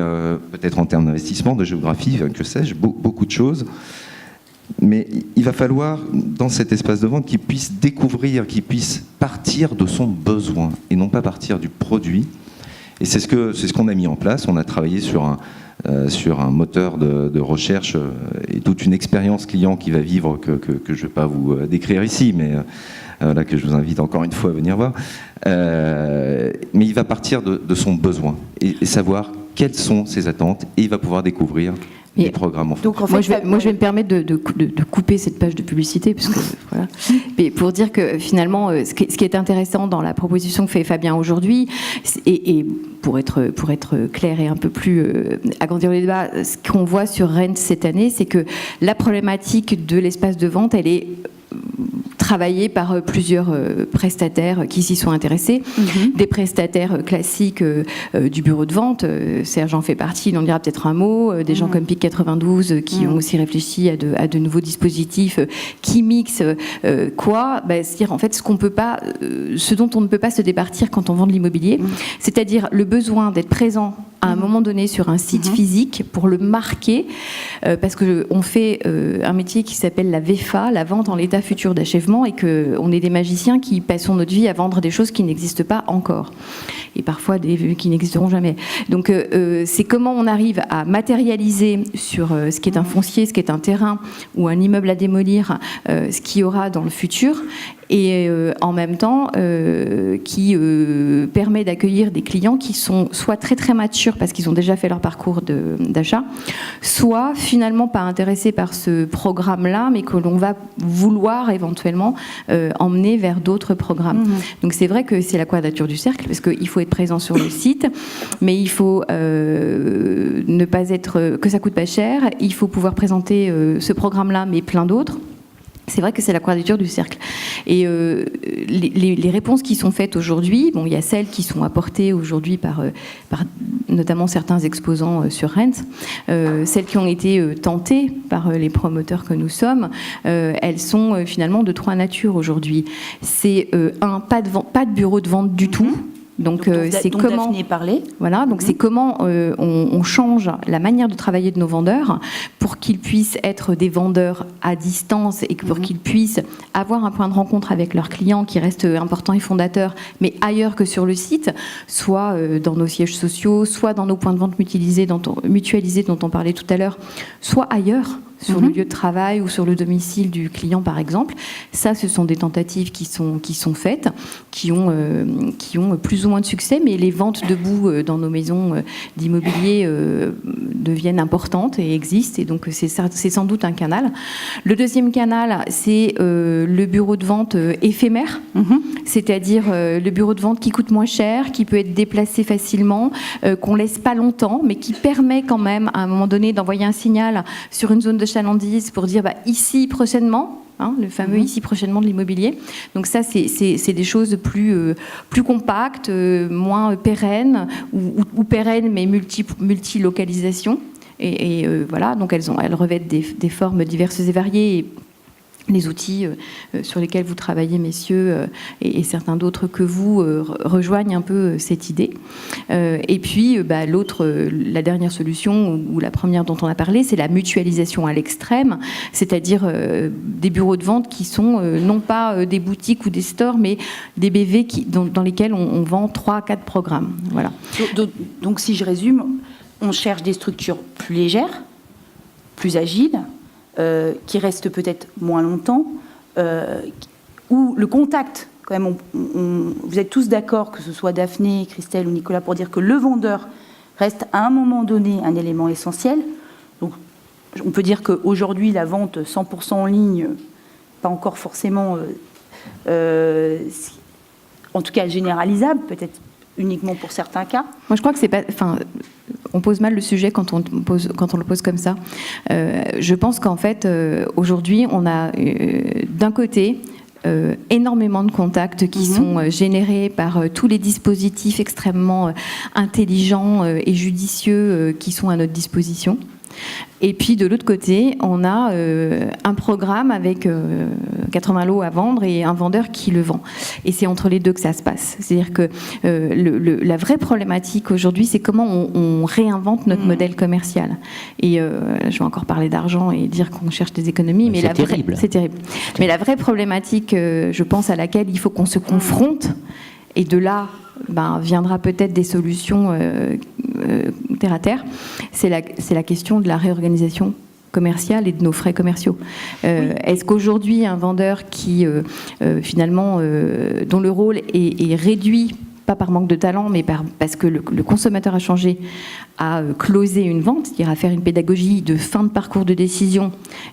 peut-être en termes d'investissement, de géographie, que sais-je, beaucoup de choses. Mais il va falloir, dans cet espace de vente, qu'il puisse découvrir, qu'il puisse partir de son besoin et non pas partir du produit. Et c'est ce qu'on a mis en place. On a travaillé sur un moteur de recherche et toute une expérience client qui va vivre, que je ne vais pas vous décrire ici, mais là, que je vous invite encore une fois à venir voir. Mais il va partir de son besoin et savoir quelles sont ses attentes, et il va pouvoir découvrir des programmes en fait. Donc en fait, Moi, je vais me permettre de couper cette page de publicité, parce que, voilà. Mais pour dire que finalement, ce qui est intéressant dans la proposition que fait Fabien aujourd'hui, et pour être clair et un peu plus agrandir le débat, ce qu'on voit sur Rennes cette année, c'est que la problématique de l'espace de vente, elle est travaillée par plusieurs prestataires qui s'y sont intéressés, des prestataires classiques du bureau de vente, Serge en fait partie, il en dira peut-être un mot, des gens comme PIC 92 qui ont aussi réfléchi à de nouveaux dispositifs qui mixent c'est-à-dire en fait ce dont on ne peut pas se départir quand on vend de l'immobilier, c'est-à-dire le besoin d'être présent à un moment donné sur un site physique pour le marquer, parce qu'on fait un métier qui s'appelle la VFA, la vente en l'état futur d'achèvement, et qu'on est des magiciens qui passons notre vie à vendre des choses qui n'existent pas encore, et parfois qui n'existeront jamais. Donc c'est comment on arrive à matérialiser sur ce qui est un foncier, ce qui est un terrain ou un immeuble à démolir, ce qu'il y aura dans le futur, et en même temps qui permet d'accueillir des clients qui sont soit très très matures parce qu'ils ont déjà fait leur parcours d'achat, soit finalement pas intéressés par ce programme-là, mais que l'on va vouloir éventuellement emmener vers d'autres programmes. Donc c'est vrai que c'est la quadrature du cercle, parce qu'il faut être présent sur le site, mais il faut ne pas être que ça coûte pas cher, il faut pouvoir présenter ce programme-là, mais plein d'autres. C'est vrai que c'est la quadrature du cercle. Et les réponses qui sont faites aujourd'hui, il y a celles qui sont apportées aujourd'hui par notamment certains exposants sur Rennes, celles qui ont été tentées par les promoteurs que nous sommes, elles sont finalement de trois natures aujourd'hui. C'est pas de bureau de vente du tout. Donc c'est comment Daphné parlait. Voilà, donc c'est comment on change la manière de travailler de nos vendeurs pour qu'ils puissent être des vendeurs à distance et pour qu'ils puissent avoir un point de rencontre avec leurs clients qui reste important et fondateur, mais ailleurs que sur le site, soit dans nos sièges sociaux, soit dans nos points de vente mutualisés dont on parlait tout à l'heure, soit ailleurs, sur le lieu de travail ou sur le domicile du client, par exemple. Ça, ce sont des tentatives qui sont faites, qui ont plus ou moins de succès, mais les ventes debout dans nos maisons d'immobilier deviennent importantes et existent, et donc c'est sans doute un canal. Le deuxième canal, c'est le bureau de vente éphémère, c'est-à-dire le bureau de vente qui coûte moins cher, qui peut être déplacé facilement, qu'on laisse pas longtemps, mais qui permet quand même, à un moment donné, d'envoyer un signal sur une zone de chalandise pour dire ici prochainement, le fameux ici prochainement de l'immobilier. Donc ça, c'est des choses plus compactes, moins pérennes, ou pérennes mais multi-localisation. Et voilà, donc elles revêtent des formes diverses et variées. Et les outils sur lesquels vous travaillez, messieurs, et certains d'autres que vous, rejoignent un peu cette idée. Et puis, la dernière solution, ou la première dont on a parlé, c'est la mutualisation à l'extrême, c'est-à-dire des bureaux de vente qui sont non pas des boutiques ou des stores, mais des BV dans lesquels on vend 3 à 4 programmes. Voilà. Donc, si je résume, on cherche des structures plus légères, plus agiles, qui restent peut-être moins longtemps, où le contact, quand même, vous êtes tous d'accord, que ce soit Daphné, Christelle ou Nicolas, pour dire que le vendeur reste à un moment donné un élément essentiel. Donc, on peut dire qu'aujourd'hui, la vente 100% en ligne, pas encore forcément, en tout cas généralisable, peut-être uniquement pour certains cas. Moi, je crois que c'est pas... On pose mal le sujet quand on le pose comme ça. Je pense qu'en fait, aujourd'hui, on a d'un côté énormément de contacts qui sont générés par tous les dispositifs extrêmement intelligents et judicieux qui sont à notre disposition. Et puis de l'autre côté, on a un programme avec 80 lots à vendre et un vendeur qui le vend. Et c'est entre les deux que ça se passe. C'est-à-dire que la vraie problématique aujourd'hui, c'est comment on réinvente notre modèle commercial. Et je vais encore parler d'argent et dire qu'on cherche des économies, mais c'est terrible. Mais la vraie problématique, je pense, à laquelle il faut qu'on se confronte, et de là viendra peut-être des solutions terre à terre, c'est la question de la réorganisation commerciale et de nos frais commerciaux. Est-ce qu'aujourd'hui, un vendeur qui, finalement, dont le rôle est réduit pas par manque de talent, mais parce que le consommateur a changé, à closer une vente, c'est-à-dire à faire une pédagogie de fin de parcours de décision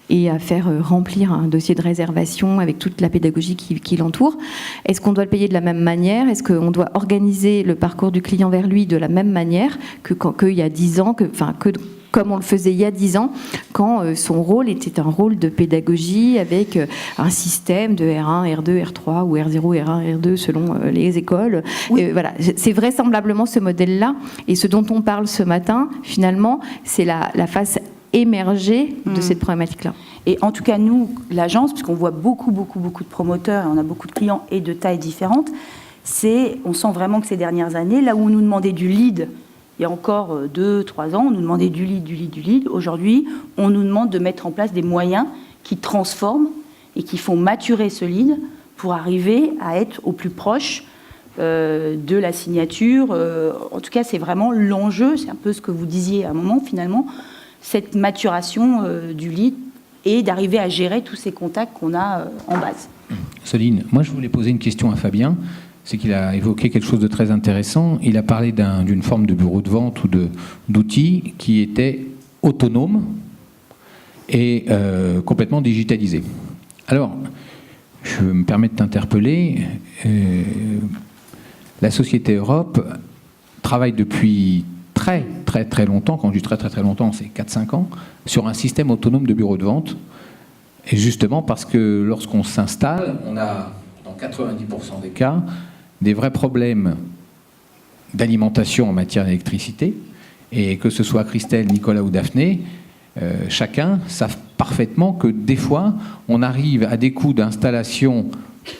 et à faire remplir un dossier de réservation avec toute la pédagogie qui l'entoure. Est-ce qu'on doit le payer de la même manière? Est-ce qu'on doit organiser le parcours du client vers lui de la même manière qu'il y a 10 ans, comme on le faisait il y a 10 ans, quand son rôle était un rôle de pédagogie avec un système de R1, R2, R3 ou R0, R1, R2 selon les écoles. Oui. Voilà, c'est vraisemblablement ce modèle-là. Et ce dont on parle ce matin, finalement, c'est la face émergée de cette problématique-là. Et en tout cas, nous, l'agence, puisqu'on voit beaucoup de promoteurs, et on a beaucoup de clients et de tailles différentes, on sent vraiment que ces dernières années, là où on nous demandait du lead, il y a encore 2-3 ans, on nous demandait du lead. Aujourd'hui, on nous demande de mettre en place des moyens qui transforment et qui font maturer ce lead pour arriver à être au plus proche de la signature. En tout cas, c'est vraiment l'enjeu, c'est un peu ce que vous disiez à un moment, finalement, cette maturation du lead et d'arriver à gérer tous ces contacts qu'on a en base. Soline, moi je voulais poser une question à Fabien. C'est qu'il a évoqué quelque chose de très intéressant. Il a parlé d'une forme de bureau de vente ou d'outils qui était autonome et complètement digitalisé. Alors, je me permets de t'interpeller. La Société Europe travaille depuis très longtemps, quand je dis très longtemps, c'est 4-5 ans, sur un système autonome de bureau de vente. Et justement parce que lorsqu'on s'installe, on a, dans 90% des cas, des vrais problèmes d'alimentation en matière d'électricité, et que ce soit Christelle, Nicolas ou Daphné, chacun savent parfaitement que des fois, on arrive à des coûts d'installation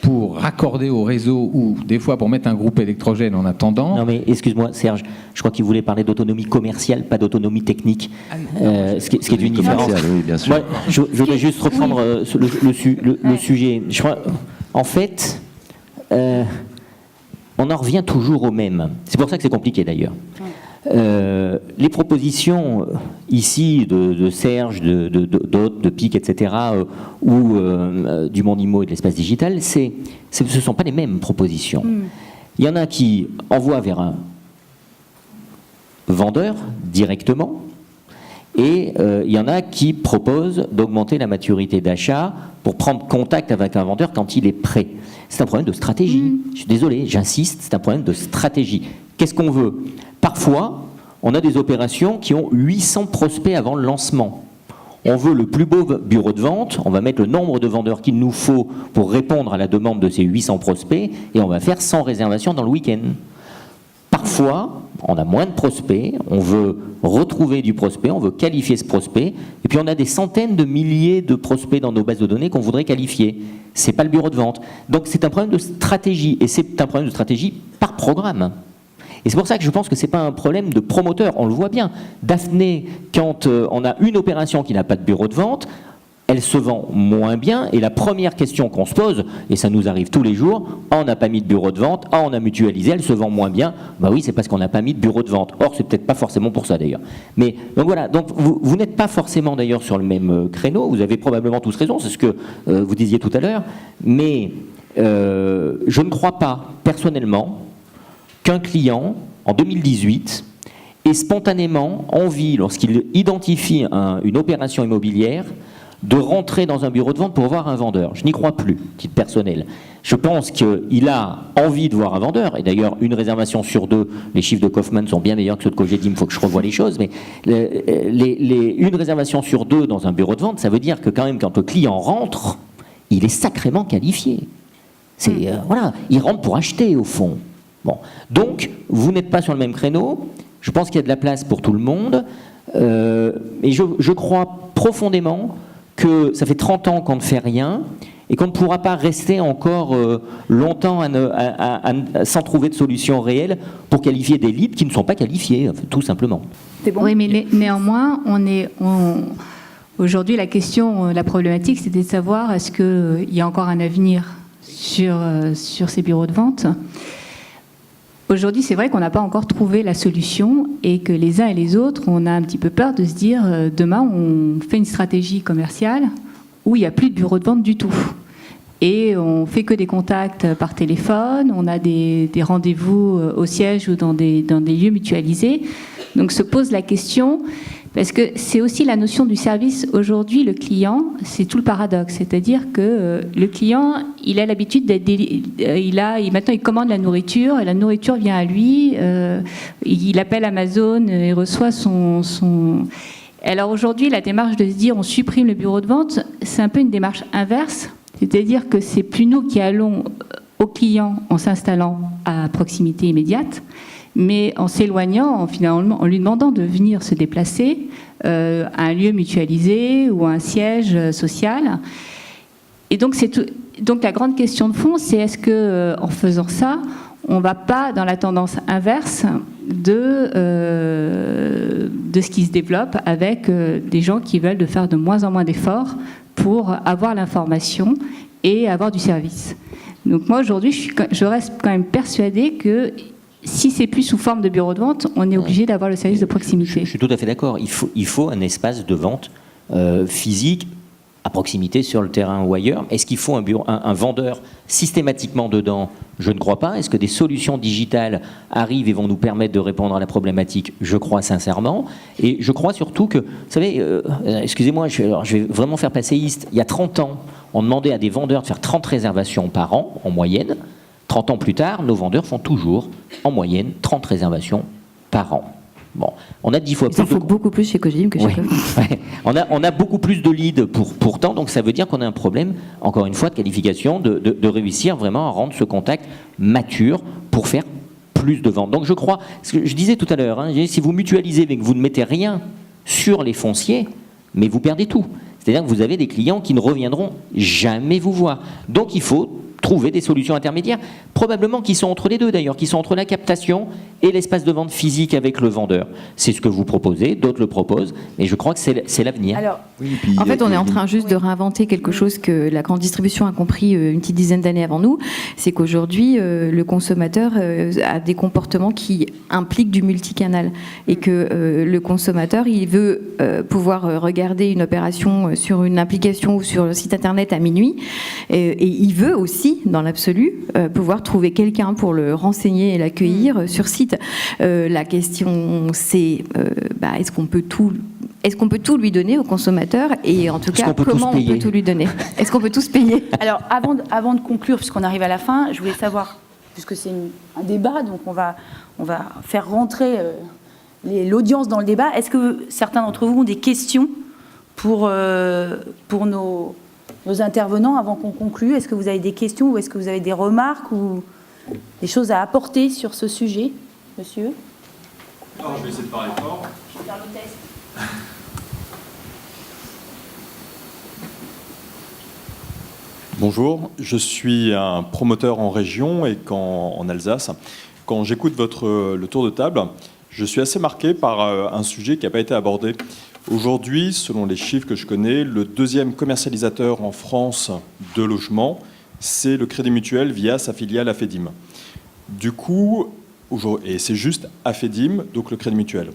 pour raccorder au réseau ou des fois pour mettre un groupe électrogène en attendant. Non mais excuse-moi Serge, je crois qu'il voulait parler d'autonomie commerciale, pas d'autonomie technique, ce qui est une différence. Oui, bien sûr. Moi, je voudrais juste reprendre le sujet. Je crois, en fait, on en revient toujours au même. C'est pour ça que c'est compliqué d'ailleurs. Les propositions ici de Serge, d'autres, de PIC, etc., ou du Monde Immo et de l'espace digital, ce ne sont pas les mêmes propositions. Il y en a qui envoient vers un vendeur directement, et il y en a qui proposent d'augmenter la maturité d'achat pour prendre contact avec un vendeur quand il est prêt. C'est un problème de stratégie. Je suis désolé, j'insiste, c'est un problème de stratégie. Qu'est-ce qu'on veut? Parfois, on a des opérations qui ont 800 prospects avant le lancement. On veut le plus beau bureau de vente, on va mettre le nombre de vendeurs qu'il nous faut pour répondre à la demande de ces 800 prospects, et on va faire 100 réservations dans le week-end. Parfois, on a moins de prospects, on veut retrouver du prospect, on veut qualifier ce prospect, et puis on a des centaines de milliers de prospects dans nos bases de données qu'on voudrait qualifier. C'est pas le bureau de vente. Donc c'est un problème de stratégie, et c'est un problème de stratégie par programme. Et c'est pour ça que je pense que ce n'est pas un problème de promoteur, on le voit bien. Daphné, quand on a une opération qui n'a pas de bureau de vente, elle se vend moins bien, et la première question qu'on se pose, et ça nous arrive tous les jours, on n'a pas mis de bureau de vente, on a mutualisé, elle se vend moins bien, bah oui, c'est parce qu'on n'a pas mis de bureau de vente. Or, c'est peut-être pas forcément pour ça d'ailleurs. Mais donc voilà, donc vous n'êtes pas forcément d'ailleurs sur le même créneau, vous avez probablement tous raison, c'est ce que vous disiez tout à l'heure, mais je ne crois pas, personnellement, qu'un client, en 2018, ait spontanément envie, lorsqu'il identifie une opération immobilière, de rentrer dans un bureau de vente pour voir un vendeur. Je n'y crois plus, titre personnel. Je pense qu'il a envie de voir un vendeur, et d'ailleurs, une réservation sur 2, les chiffres de Kaufmann sont bien meilleurs que ceux de Cogedim, il faut que je revoie les choses, mais une réservation sur 2 dans un bureau de vente, ça veut dire que quand même, quand le client rentre, il est sacrément qualifié. Voilà, il rentre pour acheter, au fond. Bon. Donc, vous n'êtes pas sur le même créneau. Je pense qu'il y a de la place pour tout le monde. Et je crois profondément que ça fait 30 ans qu'on ne fait rien et qu'on ne pourra pas rester encore longtemps sans trouver de solution réelle pour qualifier des leads qui ne sont pas qualifiés, tout simplement. C'est bon. Oui, mais néanmoins, aujourd'hui, la problématique, c'était de savoir est-ce qu'il y a encore un avenir sur ces bureaux de vente. Aujourd'hui, c'est vrai qu'on n'a pas encore trouvé la solution et que les uns et les autres, on a un petit peu peur de se dire demain, on fait une stratégie commerciale où il n'y a plus de bureau de vente du tout. et on fait que des contacts par téléphone, on a des rendez-vous au siège ou dans des lieux mutualisés. Donc se pose la question, parce que c'est aussi la notion du service. Aujourd'hui, le client, c'est tout le paradoxe. C'est-à-dire que le client, il a l'habitude d'être... Maintenant, il commande la nourriture, et la nourriture vient à lui. Il appelle Amazon et reçoit son... Alors aujourd'hui, la démarche de se dire on supprime le bureau de vente, c'est un peu une démarche inverse. C'est-à-dire que c'est plus nous qui allons au client en s'installant à proximité immédiate, mais en s'éloignant, finalement, en lui demandant de venir se déplacer à un lieu mutualisé ou à un siège social. Et donc, donc la grande question de fond, c'est est-ce que, en faisant ça, on ne va pas dans la tendance inverse de ce qui se développe avec des gens qui veulent de faire de moins en moins d'efforts pour avoir l'information et avoir du service. Donc moi, aujourd'hui, je reste quand même persuadée que si c'est plus sous forme de bureau de vente, on est obligé d'avoir le service de proximité. Je suis tout à fait d'accord. Il faut un espace de vente physique à proximité sur le terrain ou ailleurs. Est-ce qu'il faut un vendeur systématiquement dedans? Je ne crois pas. Est-ce que des solutions digitales arrivent et vont nous permettre de répondre à la problématique? Je crois sincèrement. Et je crois surtout que, vous savez, excusez-moi, je vais vraiment faire passéiste. Il y a 30 ans, on demandait à des vendeurs de faire 30 réservations par an, en moyenne. 30 ans plus tard, nos vendeurs font toujours, en moyenne, 30 réservations par an. Bon, on a 10 fois plus. Il en faut beaucoup plus chez Cogedim que chez Cogedim. Ouais. On a beaucoup plus de leads pourtant, donc ça veut dire qu'on a un problème, encore une fois, de qualification, de réussir vraiment à rendre ce contact mature pour faire plus de ventes. Donc je crois, ce que je disais tout à l'heure, si vous mutualisez mais que vous ne mettez rien sur les fonciers, mais vous perdez tout. C'est-à-dire que vous avez des clients qui ne reviendront jamais vous voir. Donc il faut trouver des solutions intermédiaires, probablement qui sont entre les deux d'ailleurs, qui sont entre la captation et l'espace de vente physique avec le vendeur. C'est ce que vous proposez, d'autres le proposent, mais je crois que c'est l'avenir. Alors, en fait, on est en train juste de réinventer quelque chose que la grande distribution a compris une petite dizaine d'années avant nous, c'est qu'aujourd'hui, le consommateur a des comportements qui impliquent du multicanal et que le consommateur, il veut pouvoir regarder une opération sur une application ou sur le site internet à minuit et il veut aussi, dans l'absolu, pouvoir trouver quelqu'un pour le renseigner et l'accueillir sur site. La question, c'est est-ce qu'on peut tout lui donner au consommateur et en tout cas, comment on peut tout lui donner? Est-ce qu'on peut tous payer? Alors, avant de conclure, puisqu'on arrive à la fin, je voulais savoir, puisque c'est un débat, donc on va faire rentrer l'audience dans le débat. Est-ce que certains d'entre vous ont des questions pour nos intervenants avant qu'on conclue? Est-ce que vous avez des questions ou est-ce que vous avez des remarques ou des choses à apporter sur ce sujet, monsieur? Non, je vais essayer de parler fort. Je vais faire le test. Bonjour, je suis un promoteur en région et en Alsace. Quand j'écoute le tour de table, je suis assez marqué par un sujet qui n'a pas été abordé. Aujourd'hui, selon les chiffres que je connais, le deuxième commercialisateur en France de logements, c'est le Crédit Mutuel via sa filiale Afedim. Du coup, et c'est juste Afedim, donc le Crédit Mutuel.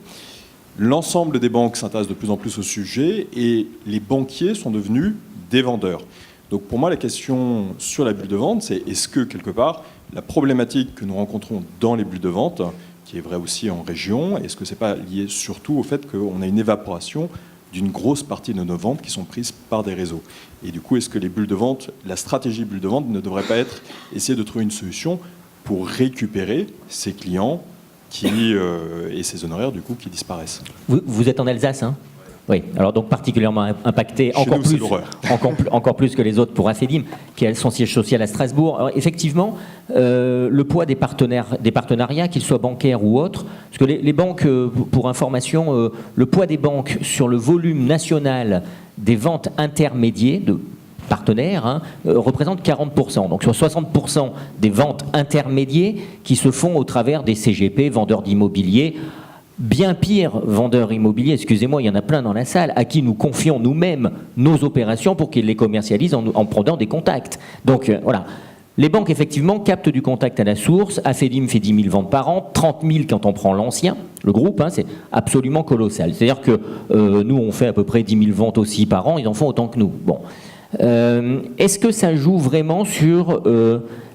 L'ensemble des banques s'intéressent de plus en plus au sujet et les banquiers sont devenus des vendeurs. Donc pour moi, la question sur la bulle de vente, c'est est-ce que, quelque part, la problématique que nous rencontrons dans les bulles de vente, qui est vrai aussi en région, est-ce que ce n'est pas lié surtout au fait qu'on a une évaporation d'une grosse partie de nos ventes qui sont prises par des réseaux? Et du coup, est-ce que les bulles de vente, la stratégie bulle de vente ne devrait pas être essayer de trouver une solution pour récupérer ces clients et ces honoraires, du coup, qui disparaissent? Vous êtes en Alsace, hein? Oui, alors donc particulièrement impacté, encore plus que les autres pour Afedim, qui a son siège social à Strasbourg. Alors effectivement, le poids des partenariats, qu'ils soient bancaires ou autres, parce que les banques, pour information, le poids des banques sur le volume national des ventes intermédiaires de partenaires représente 40%. Donc sur 60% des ventes intermédiaires qui se font au travers des CGP, vendeurs d'immobilier. Bien pire, vendeurs immobiliers, excusez-moi, il y en a plein dans la salle, à qui nous confions nous-mêmes nos opérations pour qu'ils les commercialisent en prenant des contacts. Donc voilà. Les banques, effectivement, captent du contact à la source. Afedim fait 10 000 ventes par an, 30 000 quand on prend l'ancien. Le groupe, c'est absolument colossal. C'est-à-dire que nous, on fait à peu près 10 000 ventes aussi par an, ils en font autant que nous. Bon. Est-ce que ça joue vraiment sur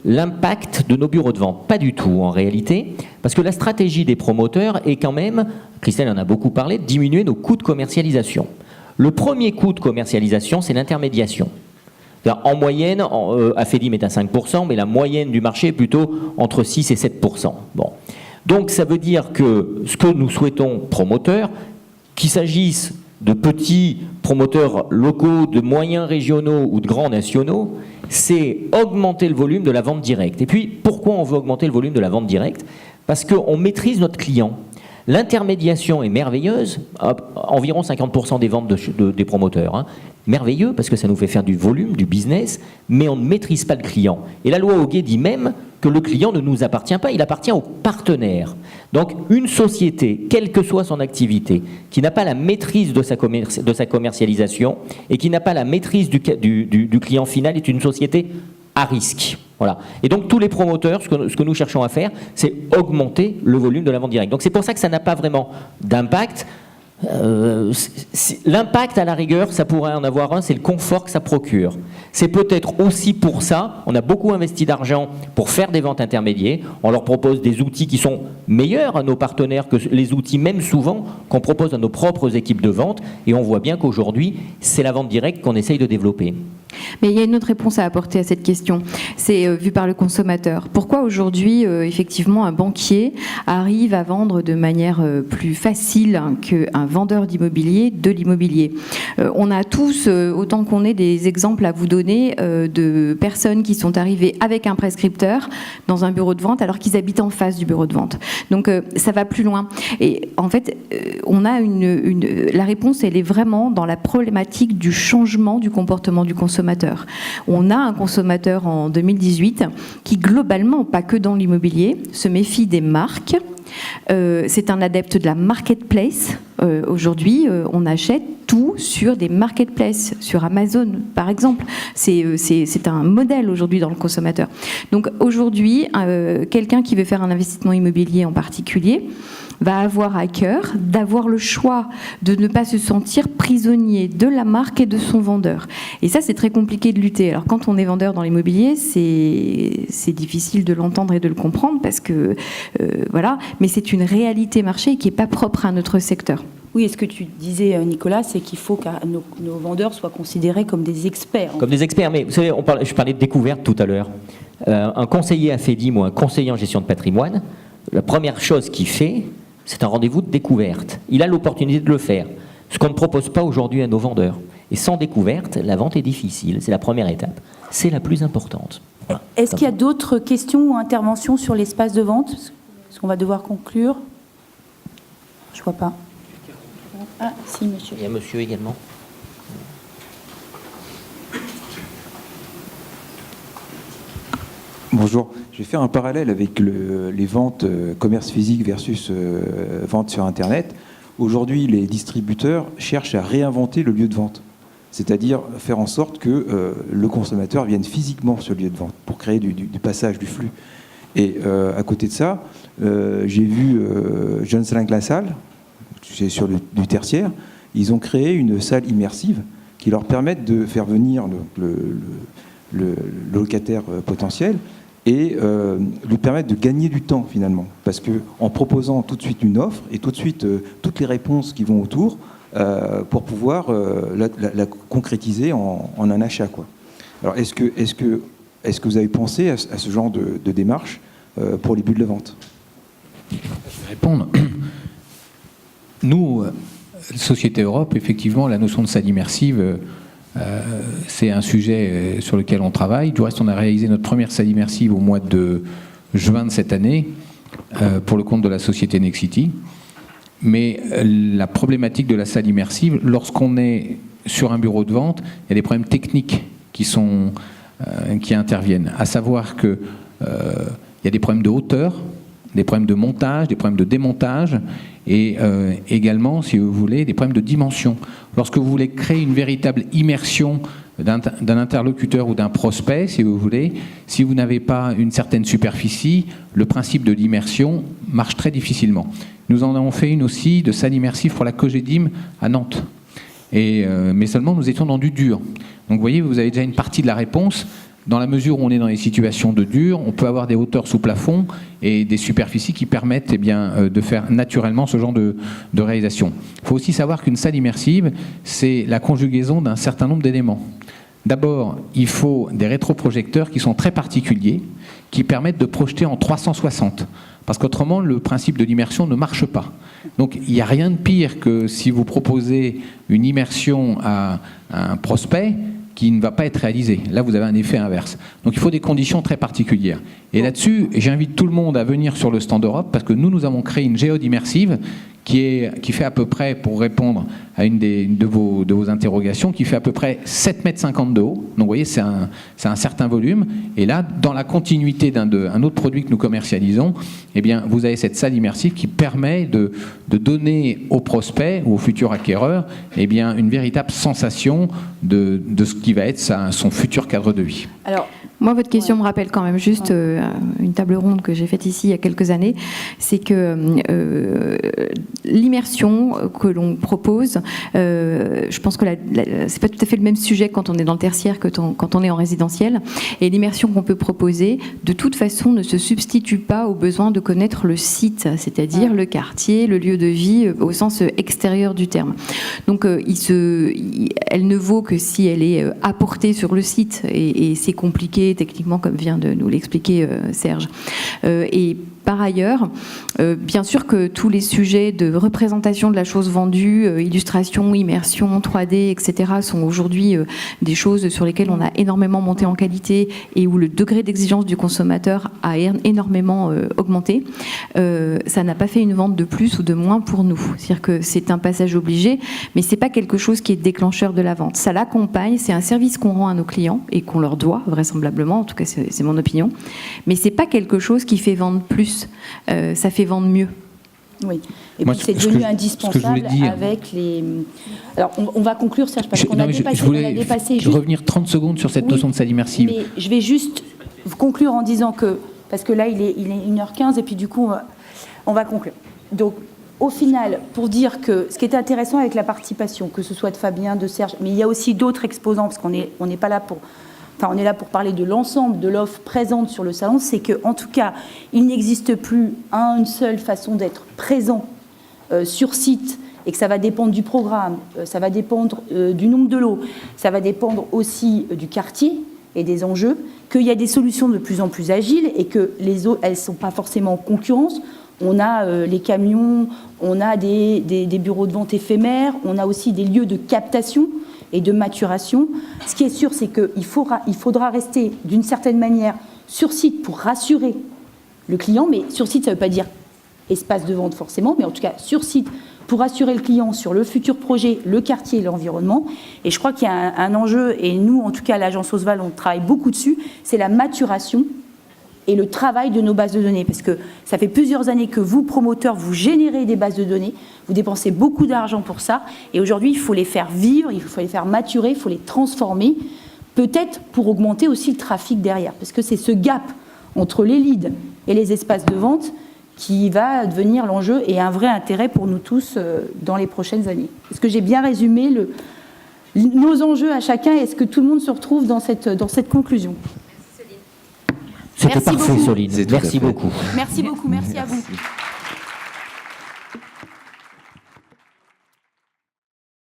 l'impact de nos bureaux de vente? Pas du tout en réalité, parce que la stratégie des promoteurs est quand même, Christelle en a beaucoup parlé, de diminuer nos coûts de commercialisation. Le premier coût de commercialisation, c'est l'intermédiation. En moyenne, Afedim est à 5%, mais la moyenne du marché est plutôt entre 6 et 7%. Bon. Donc ça veut dire que ce que nous souhaitons, promoteurs, qu'il s'agisse de petits promoteurs locaux, de moyens régionaux ou de grands nationaux, c'est augmenter le volume de la vente directe. Et puis, pourquoi on veut augmenter le volume de la vente directe? Parce qu'on maîtrise notre client. L'intermédiation est merveilleuse, environ 50% des ventes des promoteurs. Hein. Merveilleux, parce que ça nous fait faire du volume, du business, mais on ne maîtrise pas le client. Et la loi Hoguet dit même que le client ne nous appartient pas, il appartient aux partenaires. Donc une société, quelle que soit son activité, qui n'a pas la maîtrise de sa commercialisation et qui n'a pas la maîtrise du client final est une société à risque. Voilà. Et donc tous les promoteurs, ce que nous cherchons à faire, c'est augmenter le volume de la vente directe. Donc c'est pour ça que ça n'a pas vraiment d'impact. L'impact à la rigueur, ça pourrait en avoir un, c'est le confort que ça procure. C'est peut-être aussi pour ça, on a beaucoup investi d'argent pour faire des ventes intermédiaires, on leur propose des outils qui sont meilleurs à nos partenaires que les outils même souvent qu'on propose à nos propres équipes de vente, et on voit bien qu'aujourd'hui c'est la vente directe qu'on essaye de développer. Mais il y a une autre réponse à apporter à cette question, c'est vu par le consommateur. Pourquoi aujourd'hui, effectivement, un banquier arrive à vendre de manière plus facile qu'un vendeur d'immobilier de l'immobilier? On a tous, autant qu'on ait, des exemples à vous donner de personnes qui sont arrivées avec un prescripteur dans un bureau de vente alors qu'ils habitent en face du bureau de vente. Donc ça va plus loin. Et en fait, on a la réponse, elle est vraiment dans la problématique du changement du comportement du consommateur. On a un consommateur en 2018 qui, globalement, pas que dans l'immobilier, se méfie des marques. C'est un adepte de la marketplace. Aujourd'hui, on achète tout sur des marketplaces, sur Amazon, par exemple. C'est un modèle aujourd'hui dans le consommateur. Donc aujourd'hui, quelqu'un qui veut faire un investissement immobilier en particulier va avoir à cœur d'avoir le choix de ne pas se sentir prisonnier de la marque et de son vendeur. Et ça, c'est très compliqué de lutter. Alors quand on est vendeur dans l'immobilier, c'est difficile de l'entendre et de le comprendre parce que, voilà, mais c'est une réalité marché qui n'est pas propre à notre secteur. Oui, et ce que tu disais, Nicolas, c'est qu'il faut que nos vendeurs soient considérés comme des experts. Comme des experts, mais vous savez, je parlais de découverte tout à l'heure. Un conseiller Afedim ou un conseiller en gestion de patrimoine, la première chose qu'il fait, c'est un rendez-vous de découverte. Il a l'opportunité de le faire, ce qu'on ne propose pas aujourd'hui à nos vendeurs. Et sans découverte, la vente est difficile. C'est la première étape. C'est la plus importante. Voilà. Est-ce qu'il y a d'autres questions ou interventions sur l'espace de vente? Est-ce qu'on va devoir conclure? Je ne vois pas. Ah, si, monsieur. Il y a monsieur également. Bonjour, je vais faire un parallèle avec les ventes commerce physique versus vente sur Internet. Aujourd'hui, les distributeurs cherchent à réinventer le lieu de vente, c'est-à-dire faire en sorte que le consommateur vienne physiquement sur le lieu de vente pour créer du passage, du flux. Et à côté de ça, j'ai vu John Saint-Glassal, c'est sur du tertiaire, ils ont créé une salle immersive qui leur permet de faire venir le locataire potentiel et lui permettre de gagner du temps finalement. Parce qu'en proposant tout de suite une offre et tout de suite toutes les réponses qui vont autour pour pouvoir la concrétiser en un achat, quoi. Alors est-ce que vous avez pensé à ce genre de démarche pour les bulles de vente? Je vais répondre. Nous, Société Europe, effectivement, la notion de salle immersive, c'est un sujet sur lequel on travaille. Du reste, on a réalisé notre première salle immersive au mois de juin de cette année pour le compte de la société Nexity. Mais la problématique de la salle immersive, lorsqu'on est sur un bureau de vente, il y a des problèmes techniques qui interviennent. À savoir qu'il y a des problèmes de hauteur, des problèmes de montage, des problèmes de démontage et également, si vous voulez, des problèmes de dimension. Lorsque vous voulez créer une véritable immersion d'un interlocuteur ou d'un prospect, si vous voulez, si vous n'avez pas une certaine superficie, le principe de l'immersion marche très difficilement. Nous en avons fait une aussi de salle immersive pour la Cogedim à Nantes. Mais seulement nous étions dans du dur. Donc vous voyez, vous avez déjà une partie de la réponse. Dans la mesure où on est dans les situations de dur, on peut avoir des hauteurs sous plafond et des superficies qui permettent de faire naturellement ce genre de réalisation. Il faut aussi savoir qu'une salle immersive, c'est la conjugaison d'un certain nombre d'éléments. D'abord, il faut des rétroprojecteurs qui sont très particuliers, qui permettent de projeter en 360. Parce qu'autrement, le principe de l'immersion ne marche pas. Donc, il n'y a rien de pire que si vous proposez une immersion à un prospect qui ne va pas être réalisé. Là, vous avez un effet inverse. Donc, il faut des conditions très particulières. Et là-dessus, j'invite tout le monde à venir sur le stand Europe, parce que nous avons créé une géode immersive qui fait à peu près, pour répondre à une de vos interrogations, qui fait à peu près 7,50 m de haut. Donc, vous voyez, c'est un certain volume. Et là, dans la continuité d'un autre produit que nous commercialisons, eh bien, vous avez cette salle immersive qui permet de donner aux prospects ou aux futurs acquéreurs, eh bien, une véritable sensation de ce qui va être son futur cadre de vie. Alors, moi, votre question me rappelle quand même juste une table ronde que j'ai faite ici il y a quelques années. C'est que l'immersion que l'on propose, je pense que c'est pas tout à fait le même sujet quand on est dans le tertiaire que quand on est en résidentiel. Et l'immersion qu'on peut proposer, de toute façon, ne se substitue pas au besoin de connaître le site, c'est-à-dire le quartier, le lieu de vie, au sens extérieur du terme. Donc, elle ne vaut que si elle est apportée sur le site, et c'est compliqué techniquement, comme vient de nous l'expliquer Serge. Et par ailleurs, bien sûr que tous les sujets de représentation de la chose vendue, illustration, immersion, 3D, etc., sont aujourd'hui des choses sur lesquelles on a énormément monté en qualité et où le degré d'exigence du consommateur a énormément augmenté. Ça n'a pas fait une vente de plus ou de moins pour nous. C'est-à-dire que c'est un passage obligé, mais c'est pas quelque chose qui est déclencheur de la vente. Ça l'accompagne, c'est un service qu'on rend à nos clients et qu'on leur doit, vraisemblablement, en tout cas c'est mon opinion, mais c'est pas quelque chose qui fait vendre plus. Ça fait vendre mieux. Oui, et puis c'est devenu indispensable avec les... Alors, on va conclure, Serge, parce qu'on a dépassé... Je voulais revenir 30 secondes sur cette notion de salle immersive. Mais je vais juste conclure en disant que... Parce que là, il est 1h15, et puis du coup, on va conclure. Donc, au final, pour dire que ce qui est intéressant avec la participation, que ce soit de Fabien, de Serge, mais il y a aussi d'autres exposants, parce qu'on n'est pas là pour... Enfin, on est là pour parler de l'ensemble de l'offre présente sur le salon, c'est qu'en tout cas, il n'existe plus une seule façon d'être présent sur site, et que ça va dépendre du programme, ça va dépendre du nombre de lots, ça va dépendre aussi du quartier et des enjeux, qu'il y a des solutions de plus en plus agiles et que les autres, elles ne sont pas forcément en concurrence. On a les camions, on a des bureaux de vente éphémères, on a aussi des lieux de captation et de maturation. Ce qui est sûr, c'est qu'il faudra rester d'une certaine manière sur site pour rassurer le client, mais sur site, ça ne veut pas dire espace de vente forcément, mais en tout cas sur site pour rassurer le client sur le futur projet, le quartier et l'environnement. Et je crois qu'il y a un enjeu, et nous, en tout cas, à l'agence Oswald, on travaille beaucoup dessus, c'est la maturation et le travail de nos bases de données. Parce que ça fait plusieurs années que vous, promoteurs, vous générez des bases de données, vous dépensez beaucoup d'argent pour ça, et aujourd'hui, il faut les faire vivre, il faut les faire maturer, il faut les transformer, peut-être pour augmenter aussi le trafic derrière. Parce que c'est ce gap entre les leads et les espaces de vente qui va devenir l'enjeu et un vrai intérêt pour nous tous dans les prochaines années. Est-ce que j'ai bien résumé nos enjeux à chacun, et est-ce que tout le monde se retrouve dans cette conclusion ? C'était parfait, Soline. Merci beaucoup. Merci beaucoup, merci à vous.